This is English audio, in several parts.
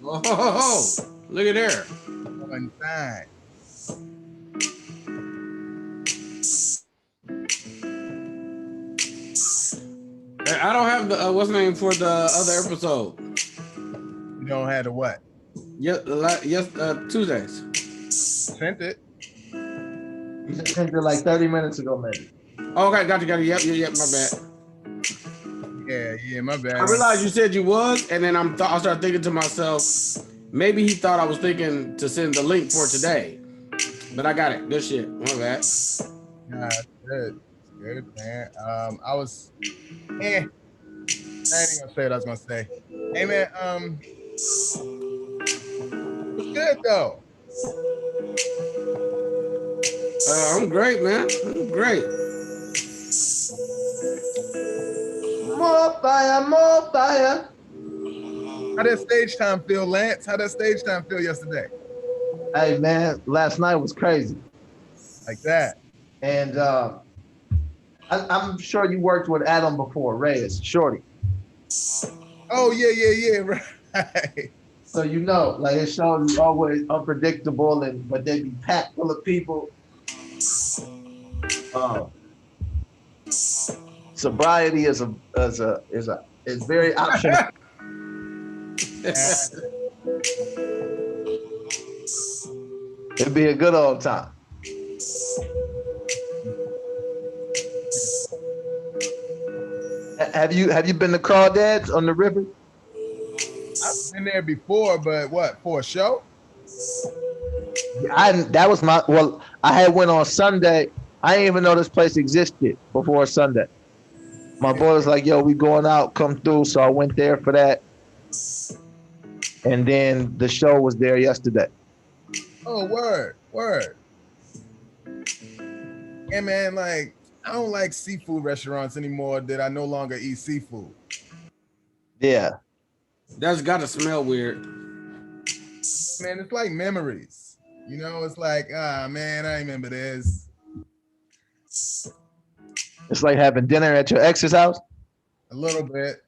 Oh, look at there. One time. I don't have the what's the name for the other episode. You don't have the what? Yes, Tuesdays. Sent it. You just sent it like 30 minutes ago, maybe. Okay, got you. Yep, my bad. Yeah, my bad. I realized you said you was, and then I started thinking to myself, maybe he thought I was thinking to send the link for today. But I got it. Good shit. My bad. Nah, it's good. It's good, man. I was I ain't gonna say what I was gonna say. Hey man, it's good though. I'm great, man. I'm great. More fire, more fire. How did stage time feel, Lance? How did stage time feel yesterday? Hey man, last night was crazy. Like that. And I'm sure you worked with Adam before, Reyes, Shorty. Oh yeah, right. So you know, like his shows is always unpredictable, but they be packed full of people. Sobriety is very optional. It'd be a good old time. Have you been to Crawdads on the river? I've been there before, but what, for a show? I had went on Sunday. I didn't even know this place existed before Sunday. My boy was like, yo, we going out, come through. So I went there for that. And then the show was there yesterday. Oh, word. Yeah, man, like, I don't like seafood restaurants anymore that I no longer eat seafood. Yeah. That's gotta smell weird. Man, it's like memories. You know, it's like, man, I remember this. It's like having dinner at your ex's house. A little bit.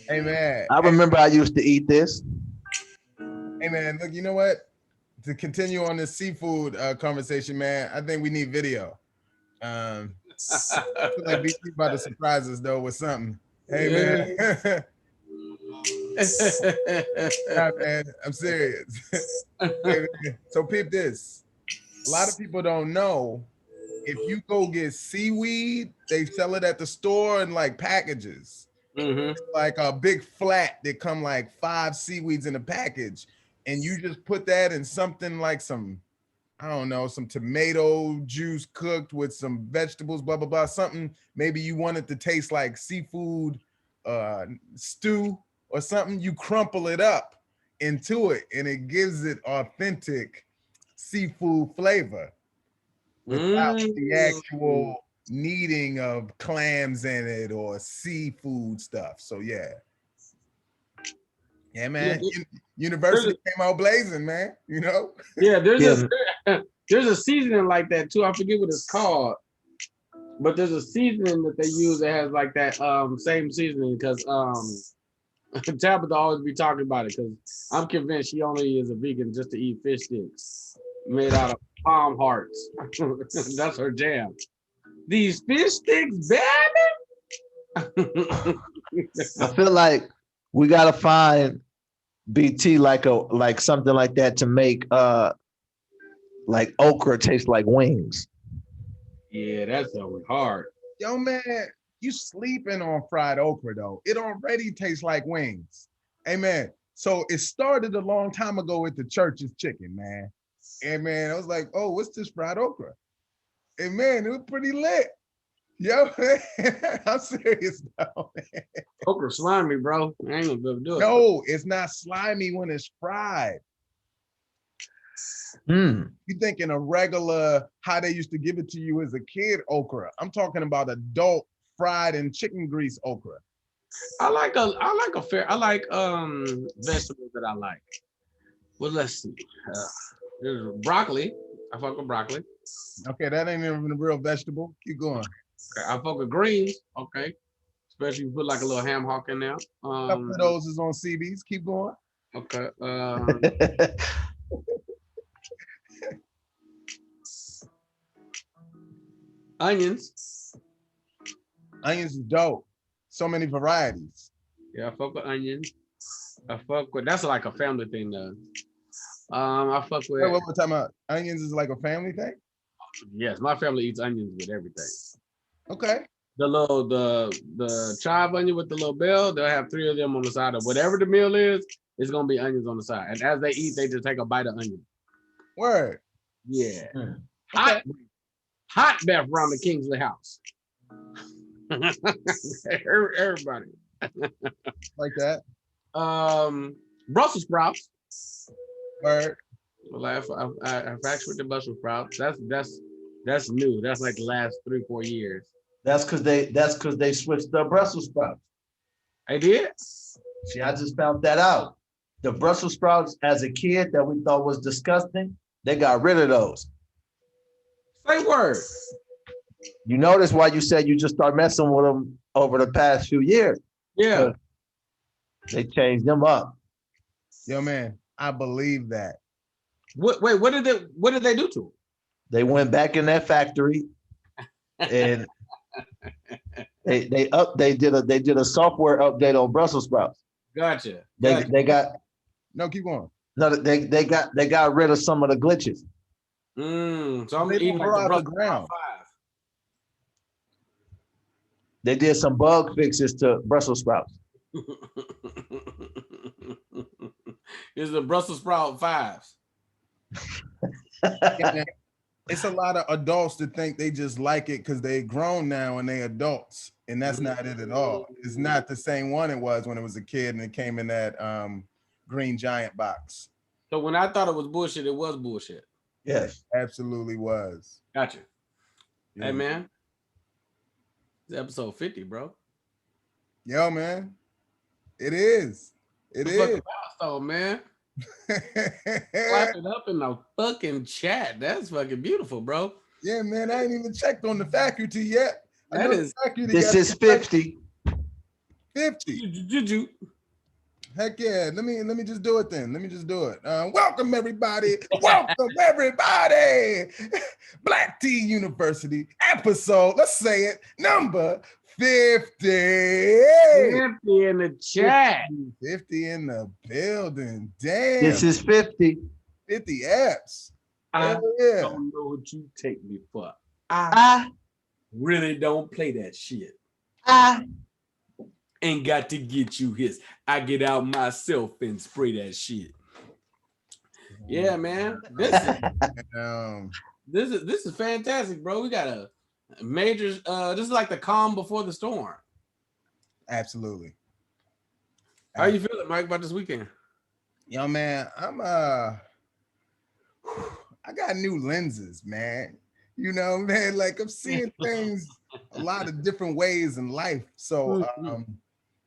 Hey, man. I remember I used to eat this. Hey, man, look, you know what? To continue on this seafood conversation, man, I think we need video. I feel like BT about to surprise us, though, with something. Hey, man. Nah, man, I'm serious. Hey, man. So peep this. A lot of people don't know, if you go get seaweed, they sell it at the store in like packages. Mm-hmm. Like a big flat that come like 5 seaweeds in a package. And you just put that in something like some, I don't know, some tomato juice cooked with some vegetables, blah, blah, blah, something. Maybe you want it to taste like seafood stew or something. You crumple it up into it and it gives it authentic seafood flavor without the actual needing of clams in it or seafood stuff. So yeah. Yeah, man. University came out blazing, man. You know? Yeah, there's a seasoning like that too. I forget what it's called. But there's a seasoning that they use that has like that same seasoning because Tabitha always be talking about it because I'm convinced she only is a vegan just to eat fish sticks made out of palm hearts. That's her jam. These fish sticks, baby. I feel like we gotta find BT like something like that to make like okra taste like wings. Yeah, that's hard. Yo, man, you sleeping on fried okra though. It already tastes like wings. Hey, man. So it started a long time ago with the church's chicken, man. And man, I was like, oh, what's this fried okra? And man, it was pretty lit. Yo, man, I'm serious though, man. Okra slimy, bro. I ain't gonna be able to do it. No, it's not slimy when it's fried. You thinking a regular, how they used to give it to you as a kid okra. I'm talking about adult fried in chicken grease okra. I like vegetables that I like. Well, let's see. There's broccoli. I fuck with broccoli. Okay, that ain't even a real vegetable. Keep going. Okay, I fuck with greens. Okay, Especially if you put like a little ham hock in there. A couple of those is on CBs. Keep going. Okay. Onions. Onions is dope. So many varieties. Yeah, I fuck with onions. I fuck with that's like a family thing though. I fuck with Wait, what we're talking about? Onions is like a family thing? yes, my family eats onions with everything. Okay. The chive onion with the little bell, they'll have 3 of them on the side of whatever the meal is, it's gonna be onions on the side. And as they eat, they just take a bite of onion. Word. Yeah. Okay. Hot bath around the Kingsley house. Everybody. Like that. Brussels sprouts. Word. Well, I've actually with the Brussels sprouts. That's new. That's like the last 3-4 years. That's because they switched the Brussels sprouts. I did? See, I just found that out. The Brussels sprouts as a kid that we thought was disgusting, they got rid of those. Say word. You notice why you said you just start messing with them over the past few years. Yeah. They changed them up. Yo, man, I believe that. What did they do to them? They went back in that factory and they did a software update on Brussels sprouts. Gotcha. They got No, keep going. no they got rid of some of the glitches. So I'm They eating grow like the out the Brussels ground. sprout They did some bug fixes to Brussels sprouts. 5. It's the Brussels sprout 5s. Yeah, man. It's a lot of adults that think they just like it because they grown now and they adults. And that's not it at all. It's not the same one it was when it was a kid and it came in that green giant box. So when I thought it was bullshit, it was bullshit. Yes. Absolutely was. Gotcha. Yeah. Hey man. It's episode 50, bro. Yo, man. It is. It It's a is. fucking milestone, man. Clap it up in the fucking chat. That's fucking beautiful, bro. Yeah, man. I ain't even checked on the faculty yet. That is- This is 50. 50. Juju. Heck yeah. Let me just do it then. Let me just do it. Welcome everybody. Welcome everybody. Black Tea University episode. Let's say it. Number 50. 50 in the chat. 50 in the building. Damn. This is 50. 50 apps. I Hell yeah. don't know what you take me for. I I really don't play that shit. Ain't got to get you his. I get out myself and spray that shit. Yeah, man. This is fantastic, bro. We got a major this is like the calm before the storm. Absolutely. How you feeling, Mike, about this weekend? Yo, man, I got new lenses, man. You know, man, like I'm seeing things a lot of different ways in life. So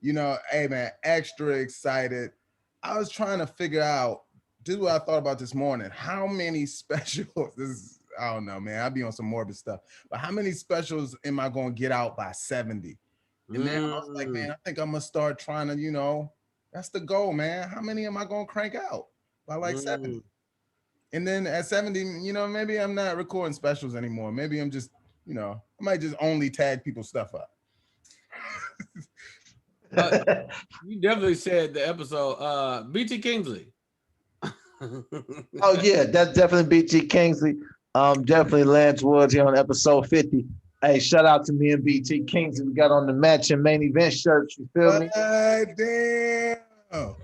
you know, hey man, extra excited. I was trying to figure out, this is what I thought about this morning. How many specials, I don't know, man. I'll be on some morbid stuff, but how many specials am I gonna get out by 70? And then I was like, man, I think I'm gonna start trying to, you know, that's the goal, man. How many am I gonna crank out by like 70? And then at 70, you know, maybe I'm not recording specials anymore. Maybe I'm just, you know, I might just only tag people's stuff up. You definitely said the episode BT Kingsley. Oh yeah, that's definitely BT Kingsley. Definitely Lance Woods here on episode 50. Hey, shout out to me and BT Kingsley. We got on the matching main event shirts. You feel me? Damn. Yo,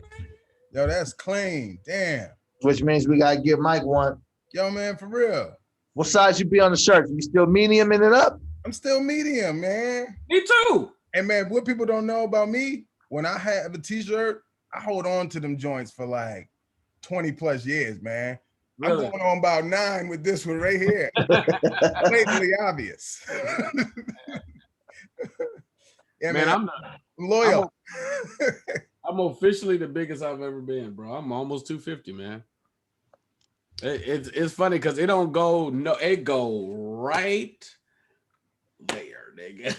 that's clean. Damn. Which means we gotta give Mike one. Yo, man, for real. What size you be on the shirt? You still medium in it up? I'm still medium, man. Me too. And man, what people don't know about me, when I have a t-shirt, I hold on to them joints for like 20 plus years, man. Really? I'm going on about 9 with this one right here. Blatantly obvious. Yeah, man, I'm loyal. I'm officially the biggest I've ever been, bro. I'm almost 250, man. It's funny because it don't go, no, it go right there, nigga.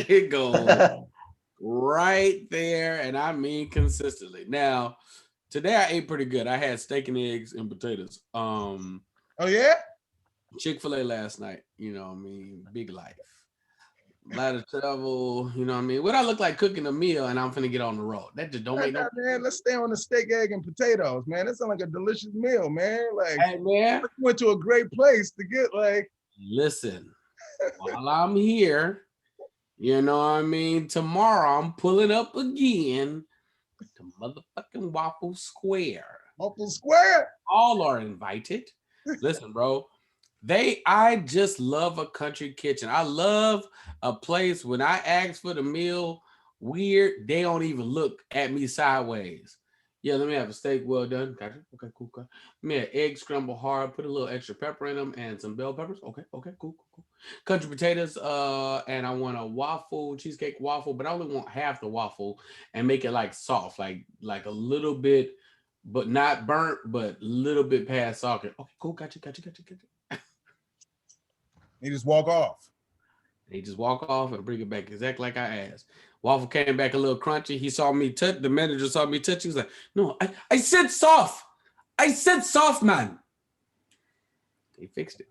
It goes right there, and I mean consistently. Now, today I ate pretty good. I had steak and eggs and potatoes. Oh yeah. Chick-fil-A last night. You know what I mean? Big life. A lot of trouble. You know what I mean? What I look like cooking a meal and I'm finna get on the road. That just don't make no. Man, let's stay on the steak, egg, and potatoes, man. That sounds like a delicious meal, man. Like, Hey man, you went to a great place to get like. listen. While I'm here, you know what I mean? Tomorrow I'm pulling up again to motherfucking Waffle Square. Waffle Square. All are invited. Listen, bro. I just love a country kitchen. I love a place when I ask for the meal weird, they don't even look at me sideways. Yeah, let me have a steak well done. Gotcha. Okay, cool. Let me have egg scramble hard, put a little extra pepper in them and some bell peppers. Okay, cool. Country potatoes, and I want a waffle, cheesecake waffle, but I only want half the waffle and make it like soft, like a little bit, but not burnt, but a little bit past socket. Okay, cool. Gotcha. He just walk off. He just walk off and bring it back exactly like I asked. Waffle came back a little crunchy. He saw me touch. The manager saw me touch. He was like, "No, I said soft. I said soft, man." He fixed it.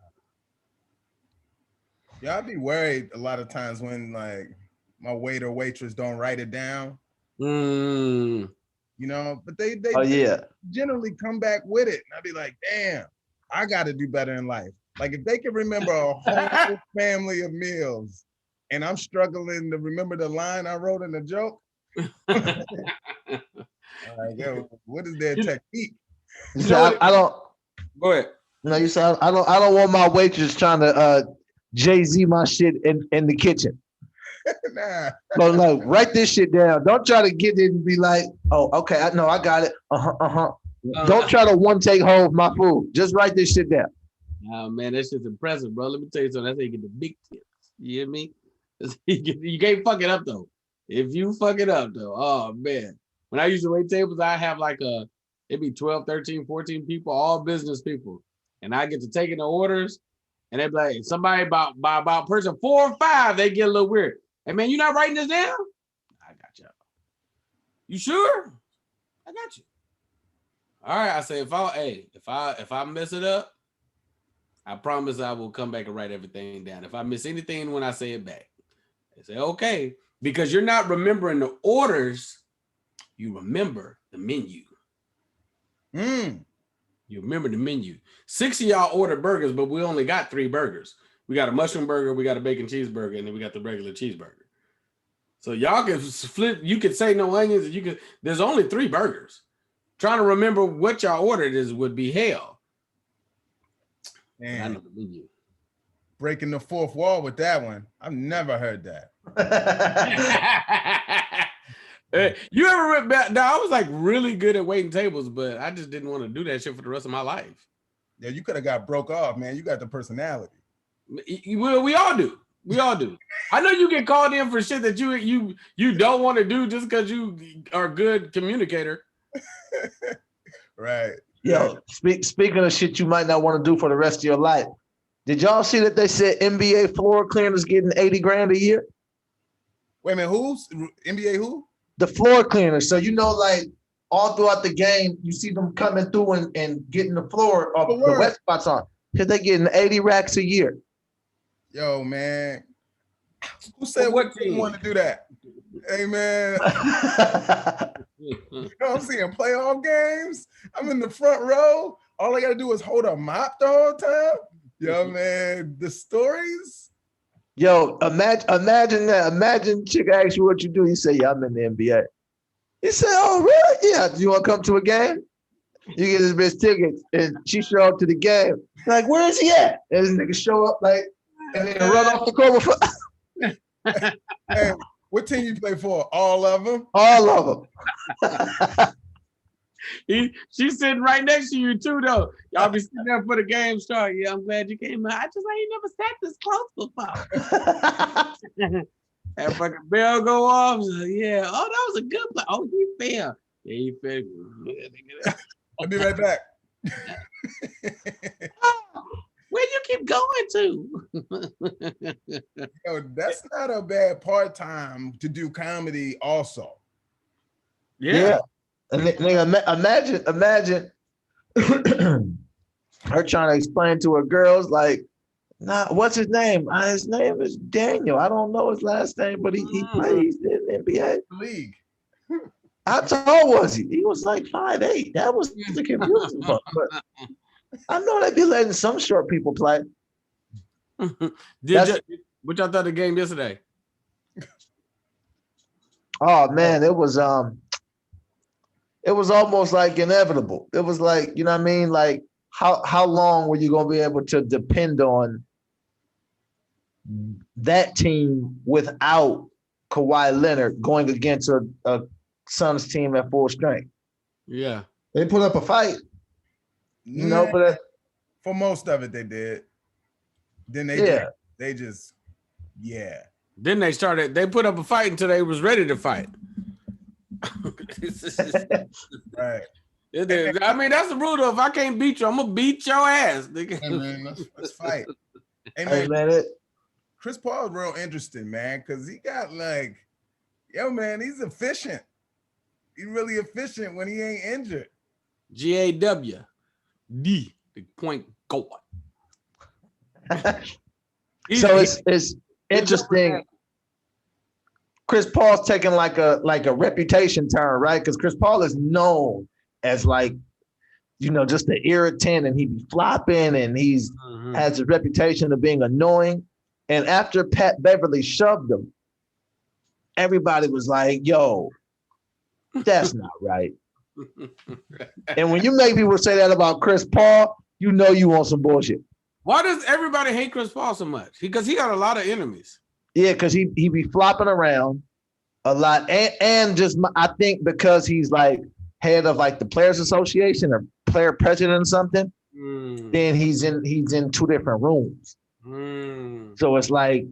Yeah, I'd be worried a lot of times when like my waiter or waitress don't write it down. You know, but they generally come back with it. And I'd be like, damn, I got to do better in life. Like if they can remember a whole family of meals and I'm struggling to remember the line I wrote in the joke. Like, yo, what is their technique? I don't. Go ahead. No, you said I don't want my waitress trying to Jay-Z my shit in the kitchen. Nah. No, write this shit down. Don't try to get it and be like, oh, okay, I got it. Don't try to one take hold of my food. Just write this shit down. Oh man, that's just impressive, bro. Let me tell you something. That's how you get the big tips. You hear me? You can't fuck it up though. If you fuck it up though, oh man. When I used to wait tables, I have like it'd be 12, 13, 14 people, all business people. And I get to taking the orders, and they'd be like, somebody about person 4 or 5, they get a little weird. Hey man, you not writing this down? I got you. You sure? I got you. All right. I say if I mess it up, I promise I will come back and write everything down. If I miss anything when I say it back, they say okay, because you're not remembering the orders, you remember the menu. You remember the menu. 6 of y'all ordered burgers, but we only got 3 burgers. We got a mushroom burger, we got a bacon cheeseburger, and then we got the regular cheeseburger. So y'all can flip. You could say no onions. There's only 3 burgers. Trying to remember what y'all ordered would be hell. Man, I know the menu. Breaking the fourth wall with that one. I've never heard that. You ever now? I was like really good at waiting tables, but I just didn't want to do that shit for the rest of my life. Yeah, you could have got broke off, man. You got the personality. Well, we all do. I know you get called in for shit that you don't want to do just because you are a good communicator. Right. Yo, speaking of shit you might not want to do for the rest of your life, did y'all see that they said NBA floor cleaners getting $80,000 a year? Wait a minute, who's NBA? Who? The floor cleaners. So like all throughout the game, you see them coming through and getting the floor of the wet spots on. Because they're getting 80 racks a year. Yo, man. Who said what team want to do that? Hey, man. You know what I'm seeing? Playoff games. I'm in the front row. All I got to do is hold a mop the whole time. Yo, man. The stories. Yo, imagine that. Imagine chick asks you what you do. You say, yeah, I'm in the NBA. He said, oh, really? Yeah. Do you want to come to a game? You get this bitch tickets, and she show up to the game. Like, where is he at? And this nigga show up like, and then run off the court before. Hey, what team you play for? All of them? All of them. She's sitting right next to you too, though. Y'all be sitting there for the game start. Yeah, I'm glad you came out. I ain't never sat this close before. That fucking bell go off. So, yeah. Oh, that was a good play. Oh, he fell. Yeah, he fell. I'll be right back. Where you keep going to? Yo, that's not a bad part-time to do comedy also. Yeah. And nigga, imagine her trying to explain to her girls like, nah, what's his name? His name is Daniel. I don't know his last name, but he plays in the NBA. League. How tall was he? He was like 5'8". That was the confusing part. But I know they be letting some short people play. What y'all thought of the game yesterday? Oh man, it was almost like inevitable. It was like, you know what I mean? Like how long were you gonna be able to depend on that team without Kawhi Leonard going against a Suns team at full strength? Yeah. They put up a fight. You know, but for most of it they did. Then they just Then they put up a fight until they was ready to fight. Right. I mean, that's the rule though. If I can't beat you, I'm gonna beat your ass. Hey, man, let's fight. Hey, man, Chris Paul's real interesting, man, because he got like, yo, man, he's efficient. He's really efficient when he ain't injured. GAW, the point guard. So it's interesting. Chris Paul's taking like a reputation turn, right? Because Chris Paul is known as like, you know, just an irritant, and he be flopping, and he's has a reputation of being annoying. And after Pat Beverly shoved him, everybody was like, yo, that's not right. And when you make people say that about Chris Paul, you know you want some bullshit. Why does everybody hate Chris Paul so much? Because he got a lot of enemies. Yeah, because he be flopping around a lot. And just, I think because he's like head of like the Players Association or player president or something, then he's in two different rooms. So it's like,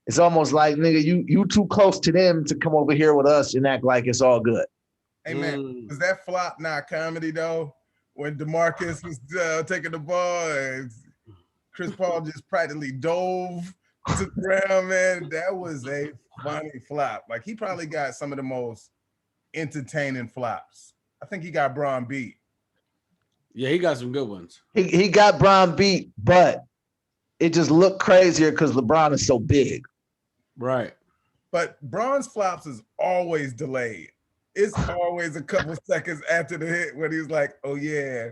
it's almost like, nigga, you too close to them to come over here with us and act like it's all good. Hey, man, was that flop not comedy, though? When DeMarcus was taking the ball and Chris Paul just practically dove to the ground, man. That was a funny flop. Like, he probably got some of the most entertaining flops. I think he got Bron beat. Yeah, he got some good ones. He got Bron beat, but it just looked crazier because LeBron is so big. Right. But Bron's flops is always delayed. It's always a couple seconds after the hit when he's like, oh, yeah.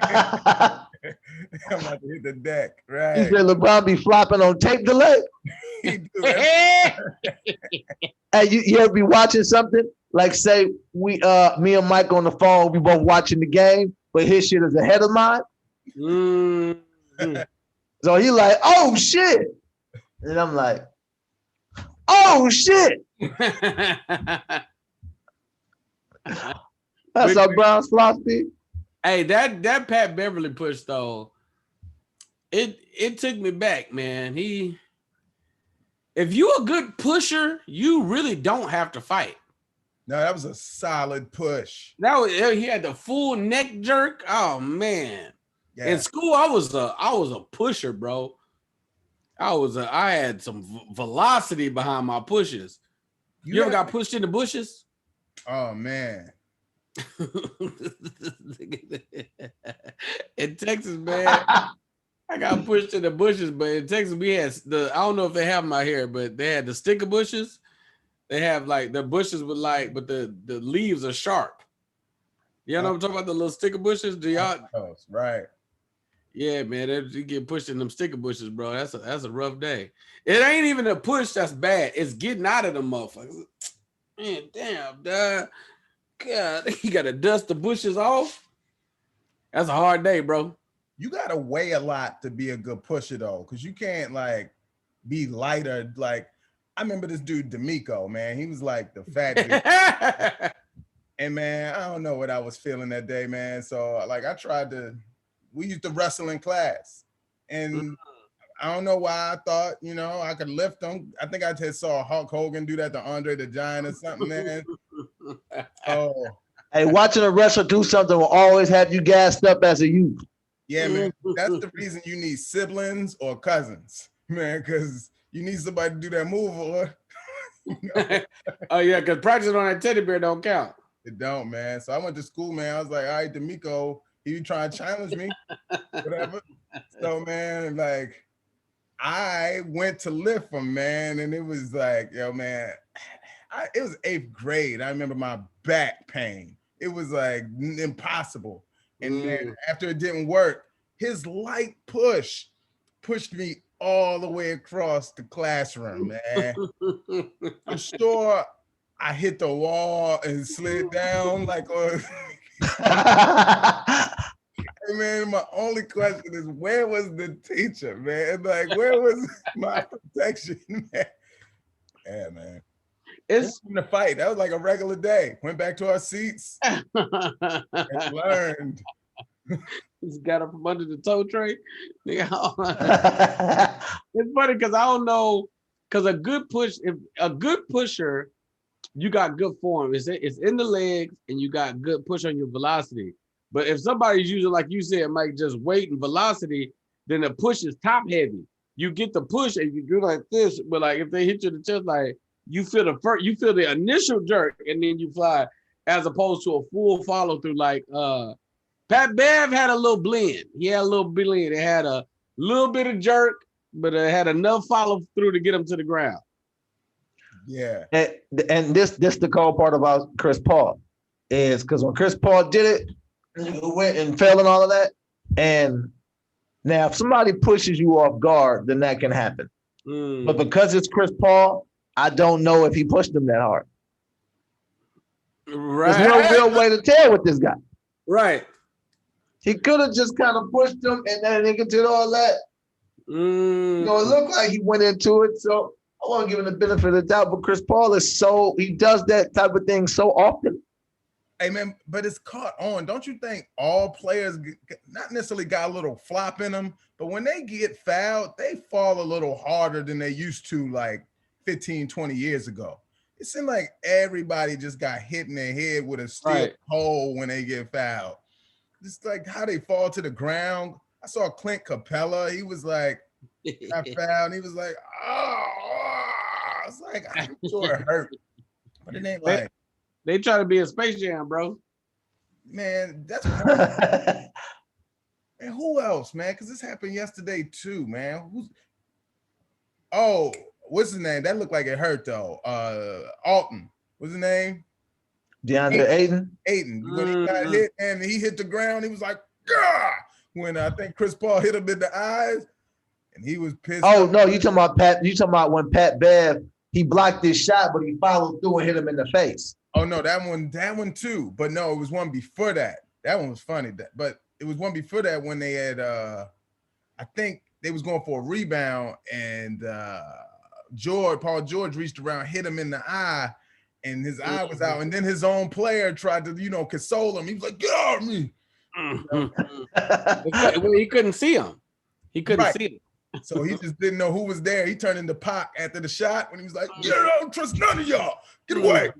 I'm about to hit the deck, right? He said LeBron be flopping on tape delay. He do. Hey, you ever be watching something? Like, say me and Mike on the phone, we both watching the game, but his shit is ahead of mine. So he like, oh shit. And I'm like, oh shit. That's how Brown's flops be. Hey, that Pat Beverly push though, it took me back, man. If you a good pusher, you really don't have to fight. No, that was a solid push. He had the full neck jerk. Oh man. Yeah. In school, I was a pusher, bro. I had some velocity behind my pushes. You ever got pushed in the bushes? Oh man. In Texas, man, I got pushed in the bushes, but in Texas, we had I don't know if they have them out here, but they had the sticker bushes. They have like the bushes with like, but the leaves are sharp. You know what I'm talking about? The little sticker bushes? Do y'all? Right. Yeah, man, you get pushed in them sticker bushes, bro. That's a rough day. It ain't even a push that's bad. It's getting out of them motherfuckers. Man, damn, dog. God, you gotta dust the bushes off. That's a hard day, bro. You gotta weigh a lot to be a good pusher though, because you can't like be lighter. Like, I remember this dude D'Amico, man. He was like the fat dude. And man, I don't know what I was feeling that day, man. So like we used to wrestle in class. And I don't know why I thought, I could lift them. I think I just saw Hulk Hogan do that to Andre the Giant or something, man. Oh. Hey, watching a wrestler do something will always have you gassed up as a youth. Yeah, man. That's the reason you need siblings or cousins, man, because you need somebody to do that move, or Oh yeah, because practicing on that teddy bear don't count. it don't, man. So I went to school, man. I was like, all right, D'Amico, he trying to challenge me, whatever. So, man, like, I went to lift him, man, and it was like, yo, man, it was 8th grade. I remember my back pain. It was like impossible. And then after it didn't work, his light pushed me all the way across the classroom, man. I'm sure I hit the wall and slid down like Hey, man, my only question is, where was the teacher, man? Like, where was my protection, man? Yeah, man. It's in the fight. That was like a regular day. Went back to our seats and learned. He's got up from under the tow tray. It's funny because I don't know, because a good pusher, you got good form. It's in the legs and you got good push on your velocity. But if somebody's using, like you said, Mike, just weight and velocity, then the push is top heavy. You get the push and you do like this, but like if they hit you in the chest, like you feel the initial jerk and then you fly, as opposed to a full follow through. Like Pat Bev had a little blend. He had a little blend. It had a little bit of jerk, but it had enough follow through to get him to the ground. Yeah. And this the cold part about Chris Paul is because when Chris Paul did it, you went and fell and all of that. And now if somebody pushes you off guard, then that can happen. But because it's Chris Paul, I don't know if he pushed him that hard. Right. There's no real way to tell with this guy. Right. He could have just kind of pushed him and then he could do all that. You know, it looked like he went into it. So I want to give him the benefit of the doubt, but Chris Paul he does that type of thing so often. Hey, man, but it's caught on. Don't you think all players not necessarily got a little flop in them, but when they get fouled, they fall a little harder than they used to like 15, 20 years ago. It seemed like everybody just got hit in their head with a steel pole when they get fouled. Just like how they fall to the ground. I saw Clint Capella. He was like, got fouled. He was like, oh. It's like, I'm sure it hurt. But it ain't like. They try to be a Space Jam, bro. Man, that's and who else, man? Because this happened yesterday too, man. What's his name? That looked like it hurt though. Alton. What's his name? DeAndre Ayton. When he got hit and he hit the ground, he was like, gah! When I think Chris Paul hit him in the eyes, and he was pissed. Oh no, you talking about Pat? You talking about when Pat Bev he blocked this shot, but he followed through and hit him in the face. Oh no, that one too. But no, it was one before that. That one was funny. But it was one before that when they had I think they was going for a rebound and Paul George reached around, hit him in the eye, and his eye was out. And then his own player tried to, console him. He was like, get off me. Well, he couldn't see him. He couldn't see him. So he just didn't know who was there. He turned into Pac after the shot when he was like, I don't trust none of y'all. Get away.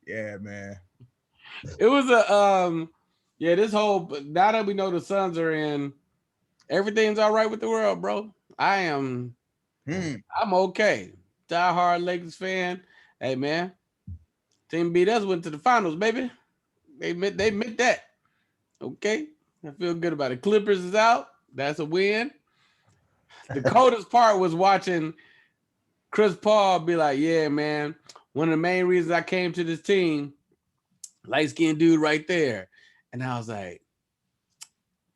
Yeah, man. It was this whole, now that we know the Suns are in, everything's all right with the world, bro. I'm okay. Die-hard Lakers fan. Hey, man. Team beat us, went to the finals, baby. They meant that. Okay, I feel good about it. Clippers is out. That's a win. The coldest part was watching Chris Paul be like, yeah, man, one of the main reasons I came to this team, light-skinned dude right there. And I was like,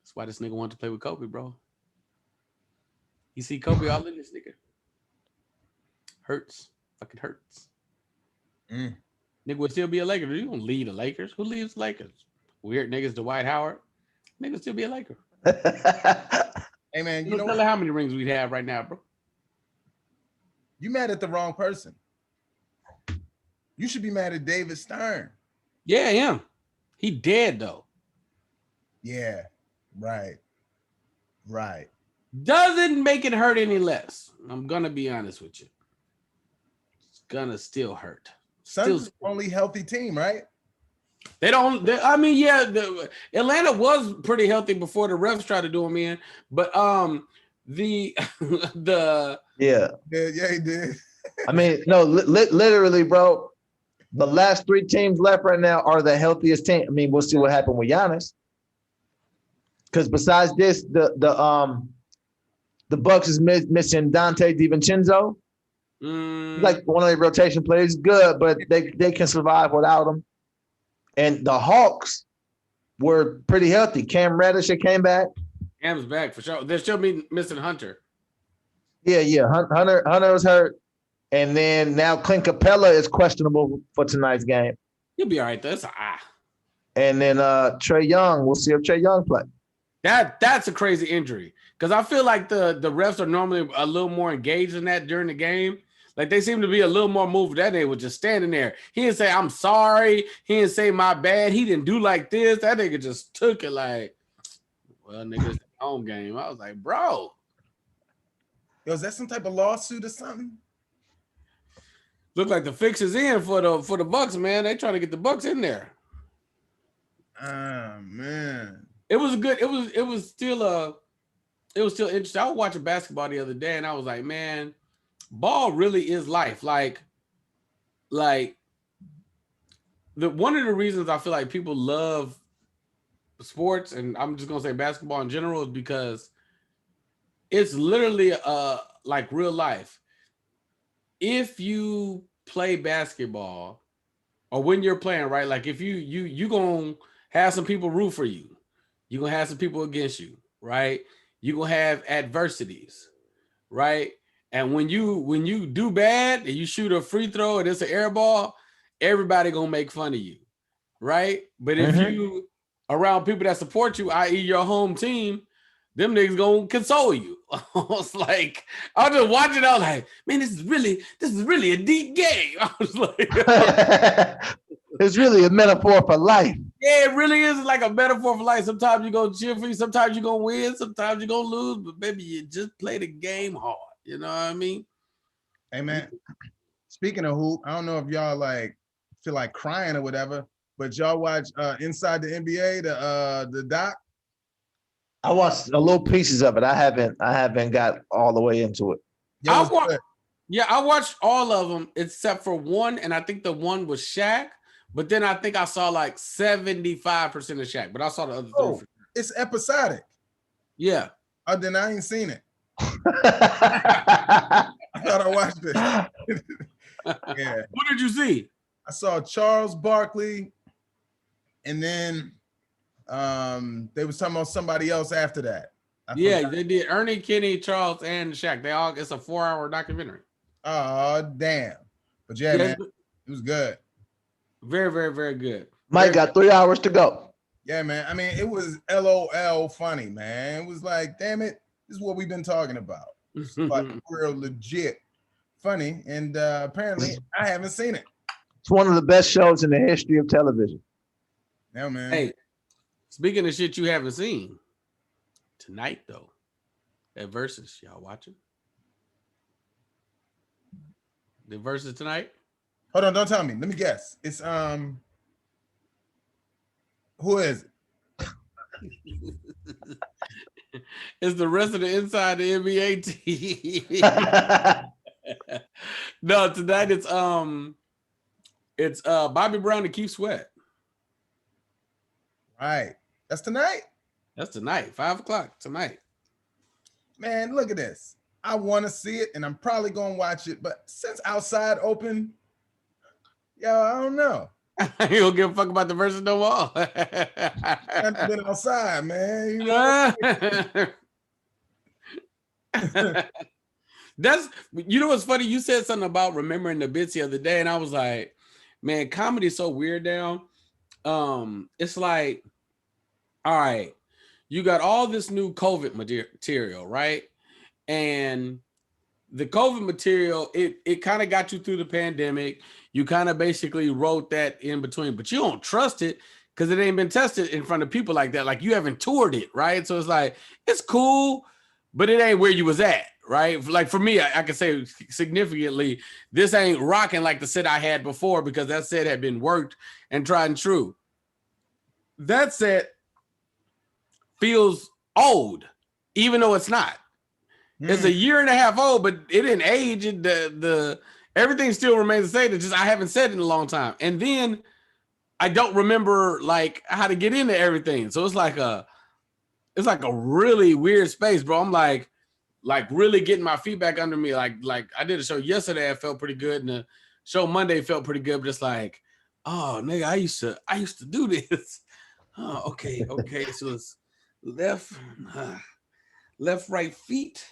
that's why this nigga wanted to play with Kobe, bro. You see Kobe all in this nigga. Hurts. Fucking hurts. Nigga would still be a Laker. You don't lead the Lakers. Who leaves the Lakers? Weird niggas, Dwight Howard. Niggas still be a Laker. Hey, man, you know how many rings we'd have right now, bro? You mad at the wrong person. You should be mad at David Stern. Yeah, him. He dead, though. Yeah, right. Doesn't make it hurt any less. I'm going to be honest with you. It's going to still hurt. Suns is the only healthy team, right? They don't. I mean, yeah, Atlanta was pretty healthy before the refs tried to do them in, but the the Yeah. Yeah, he did. I mean, no, literally, bro. The last 3 teams left right now are the healthiest team. I mean, we'll see what happened with Giannis. Because besides this, the Bucks is missing Dante DiVincenzo. Like one of their rotation players, good, but they can survive without him. And the Hawks were pretty healthy. Cam Reddish came back. Cam's back for sure. They're still missing Hunter. Yeah. Hunter was hurt. And then now Clint Capella is questionable for tonight's game. He'll be all right. That's And then Trae Young, we'll see if Trae Young play. That's a crazy injury because I feel like the refs are normally a little more engaged in that during the game. Like they seem to be a little more moved. That they were just standing there. He didn't say I'm sorry. He didn't say my bad. He didn't do like this. That nigga just took it like, well, nigga, it's the home game. I was like, bro. Yo, is that some type of lawsuit or something? Look like the fix is in for the Bucks, man. They trying to get the Bucks in there. Man. It was good. It was still interesting. I was watching basketball the other day and I was like, man, ball really is life. Like one of the reasons I feel like people love sports, and I'm just gonna say basketball in general, is because it's literally like real life. If you play basketball or when you're playing, right? Like if you gonna have some people root for you. You're gonna have some people against you, right? You're gonna have adversities, right? And when you do bad and you shoot a free throw and it's an air ball, everybody gonna make fun of you, right? But if you around people that support you, i.e. your home team, them niggas gonna console you. It's like I was just watching. I was like, man, this is really a deep game. I was like, it's really a metaphor for life. Yeah, it really is like a metaphor for life. Sometimes you're gonna cheer for you, sometimes you're gonna win, sometimes you're gonna lose, but baby, you just play the game hard. You know what I mean? Hey man, speaking of hoop, I don't know if y'all like feel like crying or whatever, but y'all watch Inside the NBA, the doc. I watched a little pieces of it. I haven't got all the way into it. I watched all of them except for one, and I think the one was Shaq. But then I think I saw like 75% of Shaq, but I saw the other three. It's episodic. Yeah. Oh, then I ain't seen it. I thought I watched it. Yeah. What did you see? I saw Charles Barkley, and then they was talking about somebody else after that. They did Ernie, Kenny, Charles, and Shaq. It's a 4-hour documentary. Oh, damn. But yeah, man, it was good. Very, very, very good. Mike got 3 hours to go. Yeah, man. I mean, it was LOL funny, man. It was like, damn it, this is what we've been talking about. It's like real legit funny. And apparently I haven't seen it. It's one of the best shows in the history of television. Yeah, man. Hey, speaking of shit you haven't seen, tonight though, at Versus, y'all watching? The Versus tonight? Hold on, don't tell me. Let me guess. It's who is it? It's the rest of the Inside the NBA team. No, tonight it's Bobby Brown and Keith Sweat. Right. That's tonight? That's tonight, 5:00 tonight. Man, look at this. I want to see it, and I'm probably gonna watch it, but since outside open, I don't know. You don't give a fuck about the Versus no more. I've been outside, man. You know? You know what's funny? You said something about remembering the bits the other day, and I was like, man, comedy is so weird now. It's like, all right, you got all this new COVID material, right? And the COVID material, it kind of got you through the pandemic. You kind of basically wrote that in between, but you don't trust it because it ain't been tested in front of people like that. Like you haven't toured it, right? So it's like, it's cool, but it ain't where you was at, right? Like for me, I can say significantly, this ain't rocking like the set I had before because that set had been worked and tried and true. that set feels old, even though it's not. It's a year and a half old, but it didn't age. The everything still remains the same. It's just I haven't said it in a long time. And then I don't remember like how to get into everything. So it's like a really weird space, bro. I'm like really getting my feet back under me. Like I did a show yesterday, I felt pretty good, and the show Monday felt pretty good, but it's like, oh nigga, I used to do this. Oh, okay. So it's left, right feet.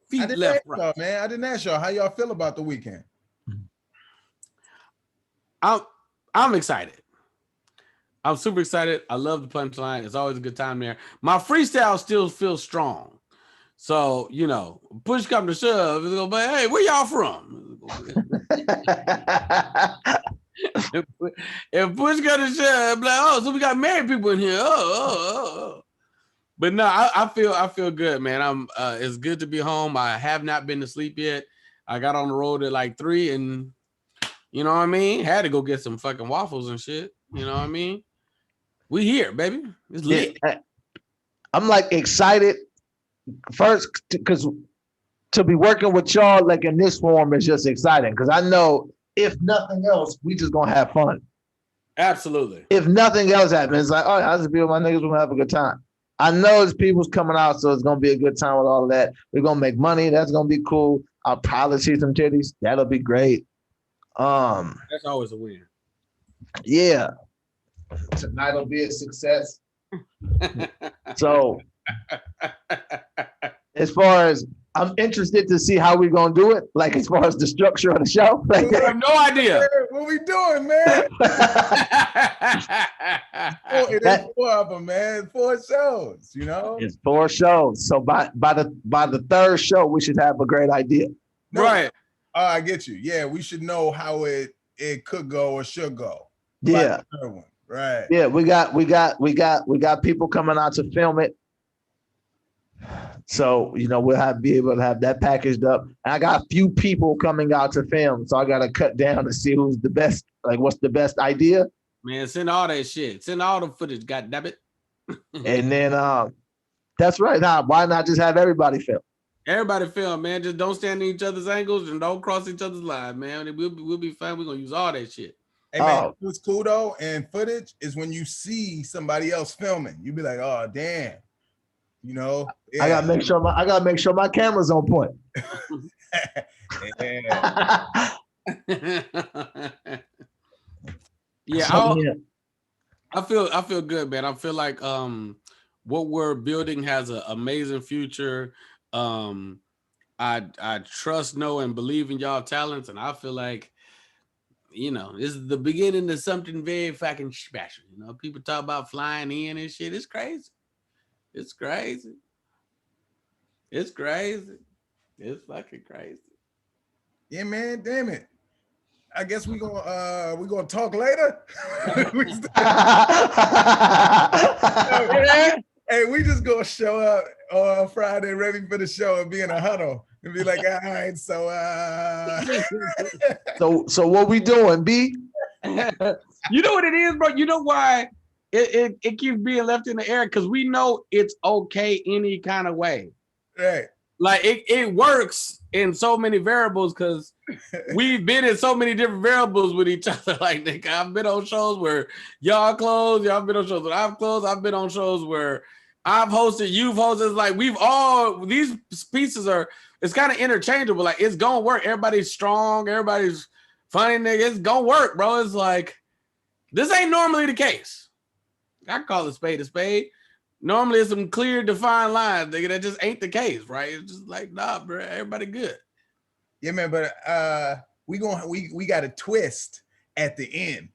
Feet left, right. Man, I didn't ask y'all how y'all feel about the weekend. I'm excited. I'm super excited. I love the punchline. It's always a good time there. My freestyle still feels strong. So, you know, push come to shove, it's gonna be, hey, where y'all from? If push come to shove, like, oh, so we got married people in here. Oh. But no, I feel good, man. It's good to be home. I have not been to sleep yet. I got on the road at like 3 and you know what I mean? Had to go get some fucking waffles and shit. You know what I mean? We here, baby. It's lit. Yeah, I'm like excited first because to be working with y'all like in this form is just exciting because I know if nothing else, we just gonna have fun. Absolutely. If nothing else happens, it's like, oh, I just be with my niggas, we're gonna have a good time. I know there's people's coming out, so it's gonna be a good time with all of that. We're gonna make money. That's gonna be cool. I'll probably see some titties. That'll be great. That's always a win. Yeah. Tonight will be a success. So as far as I'm interested to see how we're gonna do it, like as far as the structure of the show. Like, I have no idea. What we doing, man? It is 4 of them, man. 4 shows, you know? It's 4 shows. So by the third show, we should have a great idea. Right. I get you. Yeah, we should know how it could go or should go. Yeah. One. Right. Yeah, we got people coming out to film it. So, you know, we'll be able to have that packaged up. And I got a few people coming out to film. So I got to cut down to see who's the best, like what's the best idea. Man, send all that shit. Send all the footage, goddammit. And then that's right. Now, why not just have everybody film? Everybody film, man. Just don't stand in each other's angles and don't cross each other's lines, man. We'll be fine. We're gonna use all that shit. Hey man, what's cool though, and footage is when you see somebody else filming, you be like, oh damn. You know, yeah. I gotta make sure my camera's on point. Yeah, I feel good, man. I feel like what we're building has an amazing future. I trust, know, and believe in y'all talents, and I feel like, you know, this is the beginning of something very fucking special. You know, people talk about flying in and shit. It's crazy. It's crazy. It's crazy. It's fucking crazy. Yeah, man. Damn it. I guess we gonna talk later. Hey, we just gonna show up on Friday ready for the show and be in a huddle and be like, all right, so so what we doing, B? You know what it is, bro? You know why it keeps being left in the air? Because we know it's okay any kind of way. Right. Like it works in so many variables because we've been in so many different variables with each other. Like, nigga, I've been on shows where y'all closed, y'all been on shows where I've closed, I've been on shows where I've hosted, you've hosted. It's like these pieces it's kind of interchangeable. Like, it's gonna work. Everybody's strong, everybody's funny, nigga. It's gonna work, bro. It's like, this ain't normally the case. I call a spade a spade. Normally it's some clear, defined lines, nigga. That just ain't the case, right? It's just like, nah, bro, everybody good. Yeah, man, but we got a twist at the end.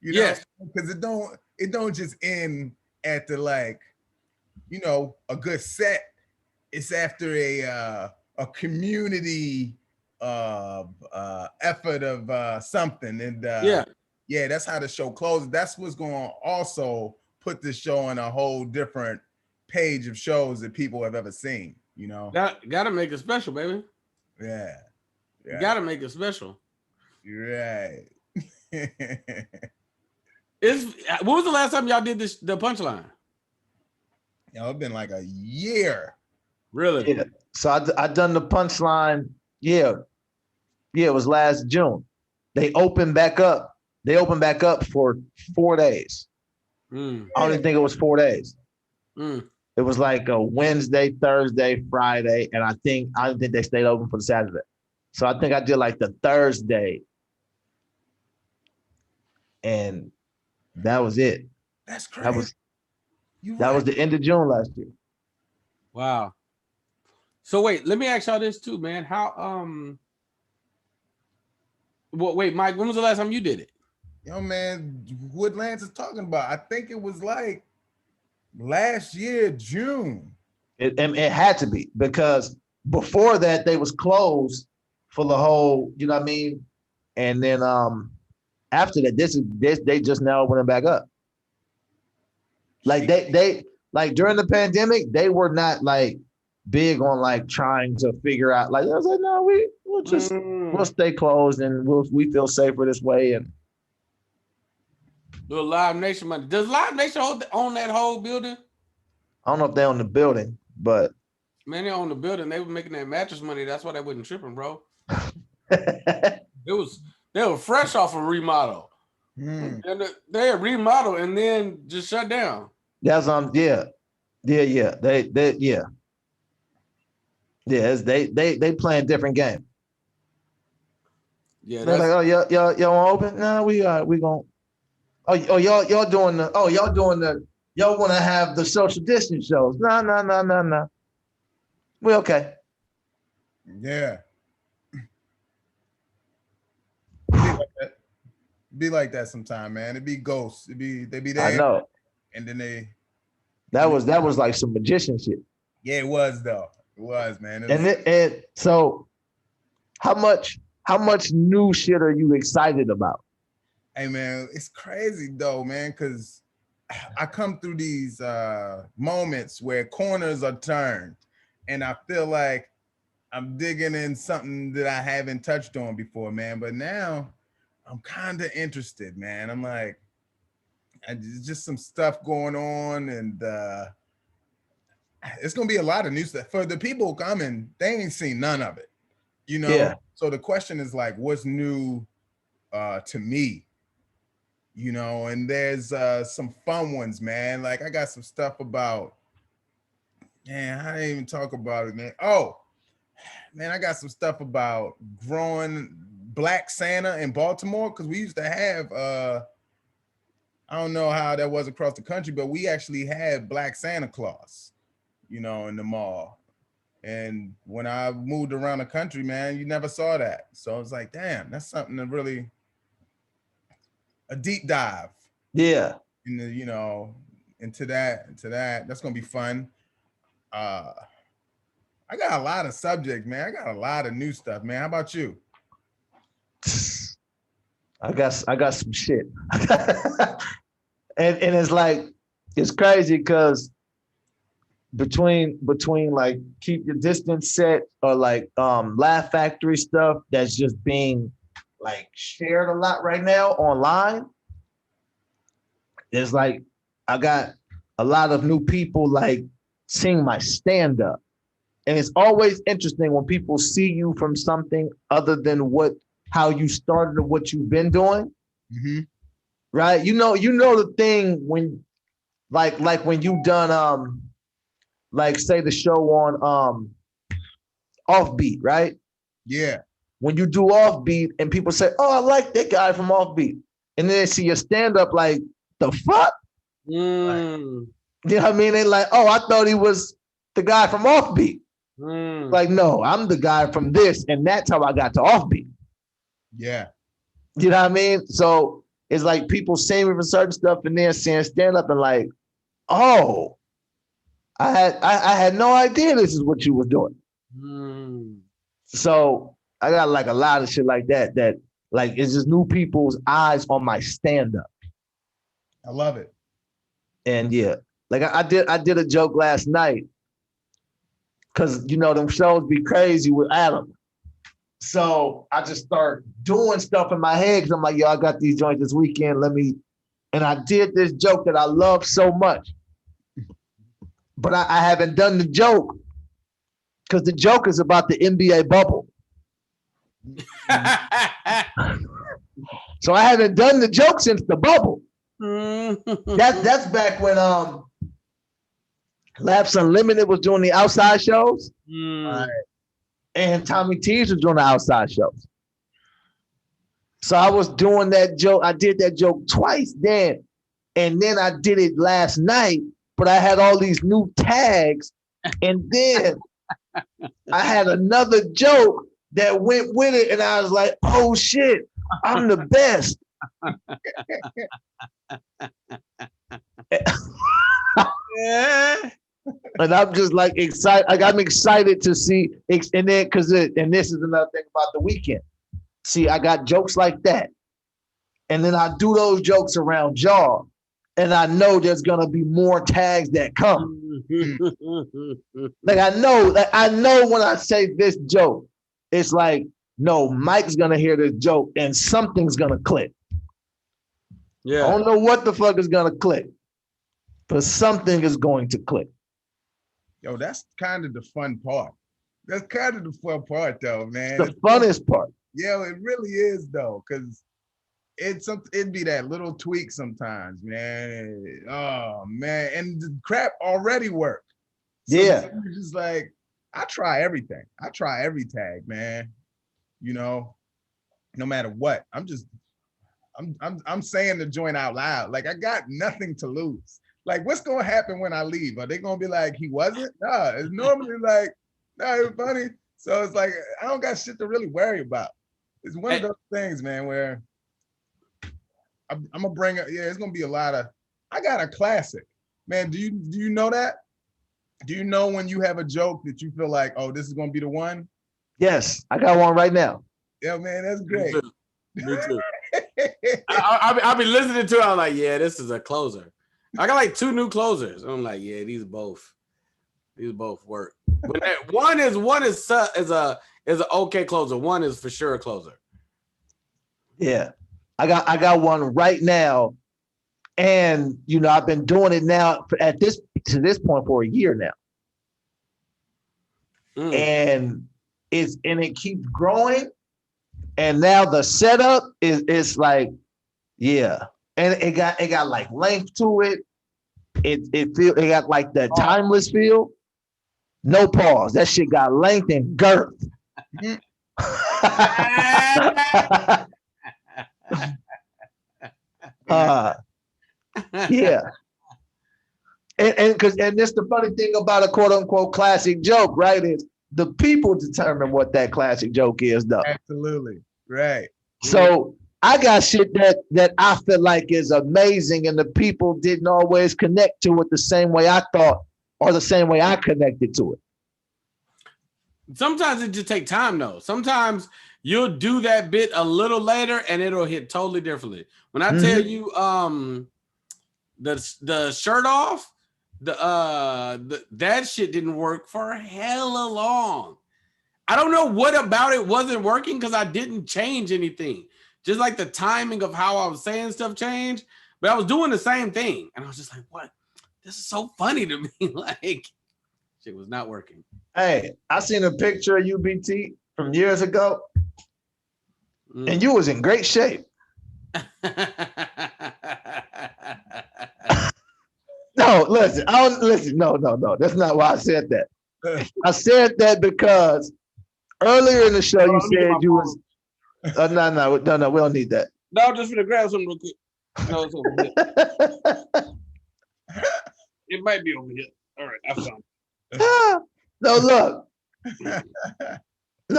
You know? Yes. Because it don't just end at the, like, you know, a good set. It's after a community effort of something. And yeah, that's how the show closes. That's what's going to also put this show on a whole different page of shows that people have ever seen, you know? Gotta make it special, baby. Yeah. You gotta make it special. You're right. When was the last time y'all did the punchline? It's been like a year. Really? Yeah. So I done the punchline. Yeah. Yeah, it was last June. They opened back up. They opened back up for 4 days. I don't even think it was 4 days. It was like a Wednesday, Thursday, Friday, and I don't think they stayed open for the Saturday. So I think I did like the Thursday, and that was it. That's crazy. That was the end of June last year. Wow. So wait, let me ask y'all this too, man. How wait, Mike, when was the last time you did it? Yo, man, what Lance is talking about? I think it was like last year, June. It had to be, because before that they was closed for the whole, you know what I mean? And then after that, they just now opening back up. Like they like during the pandemic, they were not like big on like trying to figure out, like I was like, no, we'll stay closed and we feel safer this way. And the Live Nation money. Does Live Nation own that whole building? I don't know if they own the building, but man, they own the building. They were making that mattress money. That's why they wasn't tripping, bro. They were fresh off a remodel. And they remodel and then just shut down. That's yeah. They playing different game. Yeah, they're like, oh, y'all want to open? No, we gonna. Y'all doing the. Y'all want to have the social distance shows? No. We okay. Yeah. Be like that sometime, man. It'd be ghosts. They be there. I know. And then that was like some magician shit. Yeah, it was though. It was, man. So how much new shit are you excited about? Hey man, it's crazy though, man, because I come through these moments where corners are turned and I feel like I'm digging in something that I haven't touched on before, man. But now I'm kind of interested, man. I'm like, just some stuff going on, and it's gonna be a lot of new stuff for the people coming. They ain't seen none of it, you know. Yeah. So the question is like, what's new to me, you know? And there's some fun ones, man. Like I got some stuff about, man, I didn't even talk about it, man. Oh, man, I got some stuff about growing Black Santa in Baltimore, because we used to have I don't know how that was across the country, but we actually had Black Santa Claus, you know, in the mall. And when I moved around the country, man, you never saw that. So I was like, damn, that's something to really, a deep dive. Yeah. In the, you know, into that. That's gonna be fun. I got a lot of subjects, man. I got a lot of new stuff, man. How about you? I got some shit. and it's like, it's crazy because between like keep your distance set or like Laugh Factory stuff that's just being like shared a lot right now online, there's like, I got a lot of new people like seeing my stand-up. And it's always interesting when people see you from something other than how you started or what you've been doing. Mm-hmm. Right? You know the thing when like when you done like say the show on Offbeat, right? Yeah. When you do Offbeat and people say, oh, I like that guy from Offbeat. And then they see your stand-up like, the fuck? Like, you know what I mean? They like, oh, I thought he was the guy from Offbeat. Like, no, I'm the guy from this, and that's how I got to Offbeat. Yeah. You know what I mean? So it's like people seeing me for certain stuff and then seeing stand up and like, oh, I had no idea this is what you was doing. So I got like a lot of shit like that like it's just new people's eyes on my stand up. I love it. And yeah, like I did a joke last night because you know them shows be crazy with Adam. So I just start doing stuff in my head because I'm like, yo, I got these joints this weekend. Let me and I did this joke that I love so much, but I haven't done the joke because the joke is about the NBA bubble. So I haven't done the joke since the bubble. That's back when Laps Unlimited was doing the outside shows, and Tommy T's was doing the outside shows. So I was doing that joke. I did that joke twice then, and then I did it last night. But I had all these new tags, and then I had another joke that went with it, and I was like, "Oh shit, I'm the best." And I'm just like excited. Like I'm excited to see, and then and this is another thing about the weekend. See, I got jokes like that, and then I do those jokes around y'all, and I know there's gonna be more tags that come. Like I know when I say this joke, it's like, no, Mike's gonna hear this joke and something's gonna click. Yeah, I don't know what the fuck is gonna click, but something is going to click. Yo, that's kind of the fun part. That's kind of the fun part, though, man. The funnest part. Yeah, it really is, though, because it'd be that little tweak sometimes, man. Oh man, and the crap already worked. So it's just like I try everything. I try every tag, man. You know, no matter what. I'm saying the joint out loud. Like I got nothing to lose. Like what's gonna happen when I leave? Are they gonna be like he wasn't? Nah, it's normally like, nah, it was funny. So it's like I don't got shit to really worry about. It's one of those things, man, where I'm gonna bring it. Yeah, it's gonna be a lot of. I got a classic, man. Do you know that? Do you know when you have a joke that you feel like, oh, this is gonna be the one? Yes, I got one right now. Yeah, man, that's great. Me too. I'll be listening to it. I'm like, yeah, this is a closer. I got like 2 new closers. I'm like, yeah, these both work. But one is a okay closer. One is for sure a closer. Yeah, I got one right now, and you know I've been doing it now to this point for a year now, and it keeps growing, and now the setup is like, yeah, and it got like length to it. It got like that timeless feel. No pause. That shit got length and girth. Yeah. And this the funny thing about a quote unquote classic joke, right? Is the people determine what that classic joke is, though. Absolutely. Right. So I got shit that I feel like is amazing, and the people didn't always connect to it the same way I thought or the same way I connected to it. Sometimes it just take time, though. Sometimes you'll do that bit a little later and it'll hit totally differently. When I tell you the shirt off, that shit didn't work for hella long. I don't know what about it wasn't working because I didn't change anything. Just like the timing of how I was saying stuff changed, but I was doing the same thing. And I was just like, what? This is so funny to me. Like, shit was not working. Hey, I seen a picture of you, BT, from years ago, and you was in great shape. No, listen, no. That's not why I said that. I said that because earlier in the show you said you was. No, we don't need that. No, I'm just gonna grab something real quick. No, it's over here. It might be over here. All right, I found it. No,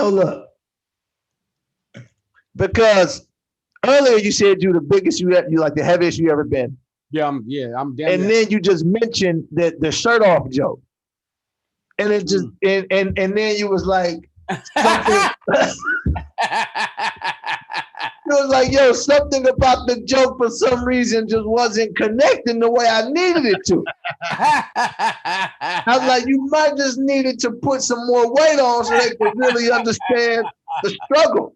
look. Because earlier you said you the biggest you like the heaviest you ever been. Yeah, I'm damn. And then you just mentioned the shirt off joke, and it just and then you was like something. It was like, yo, something about the joke for some reason just wasn't connecting the way I needed it to. I was like, you might just needed to put some more weight on so they could really understand the struggle.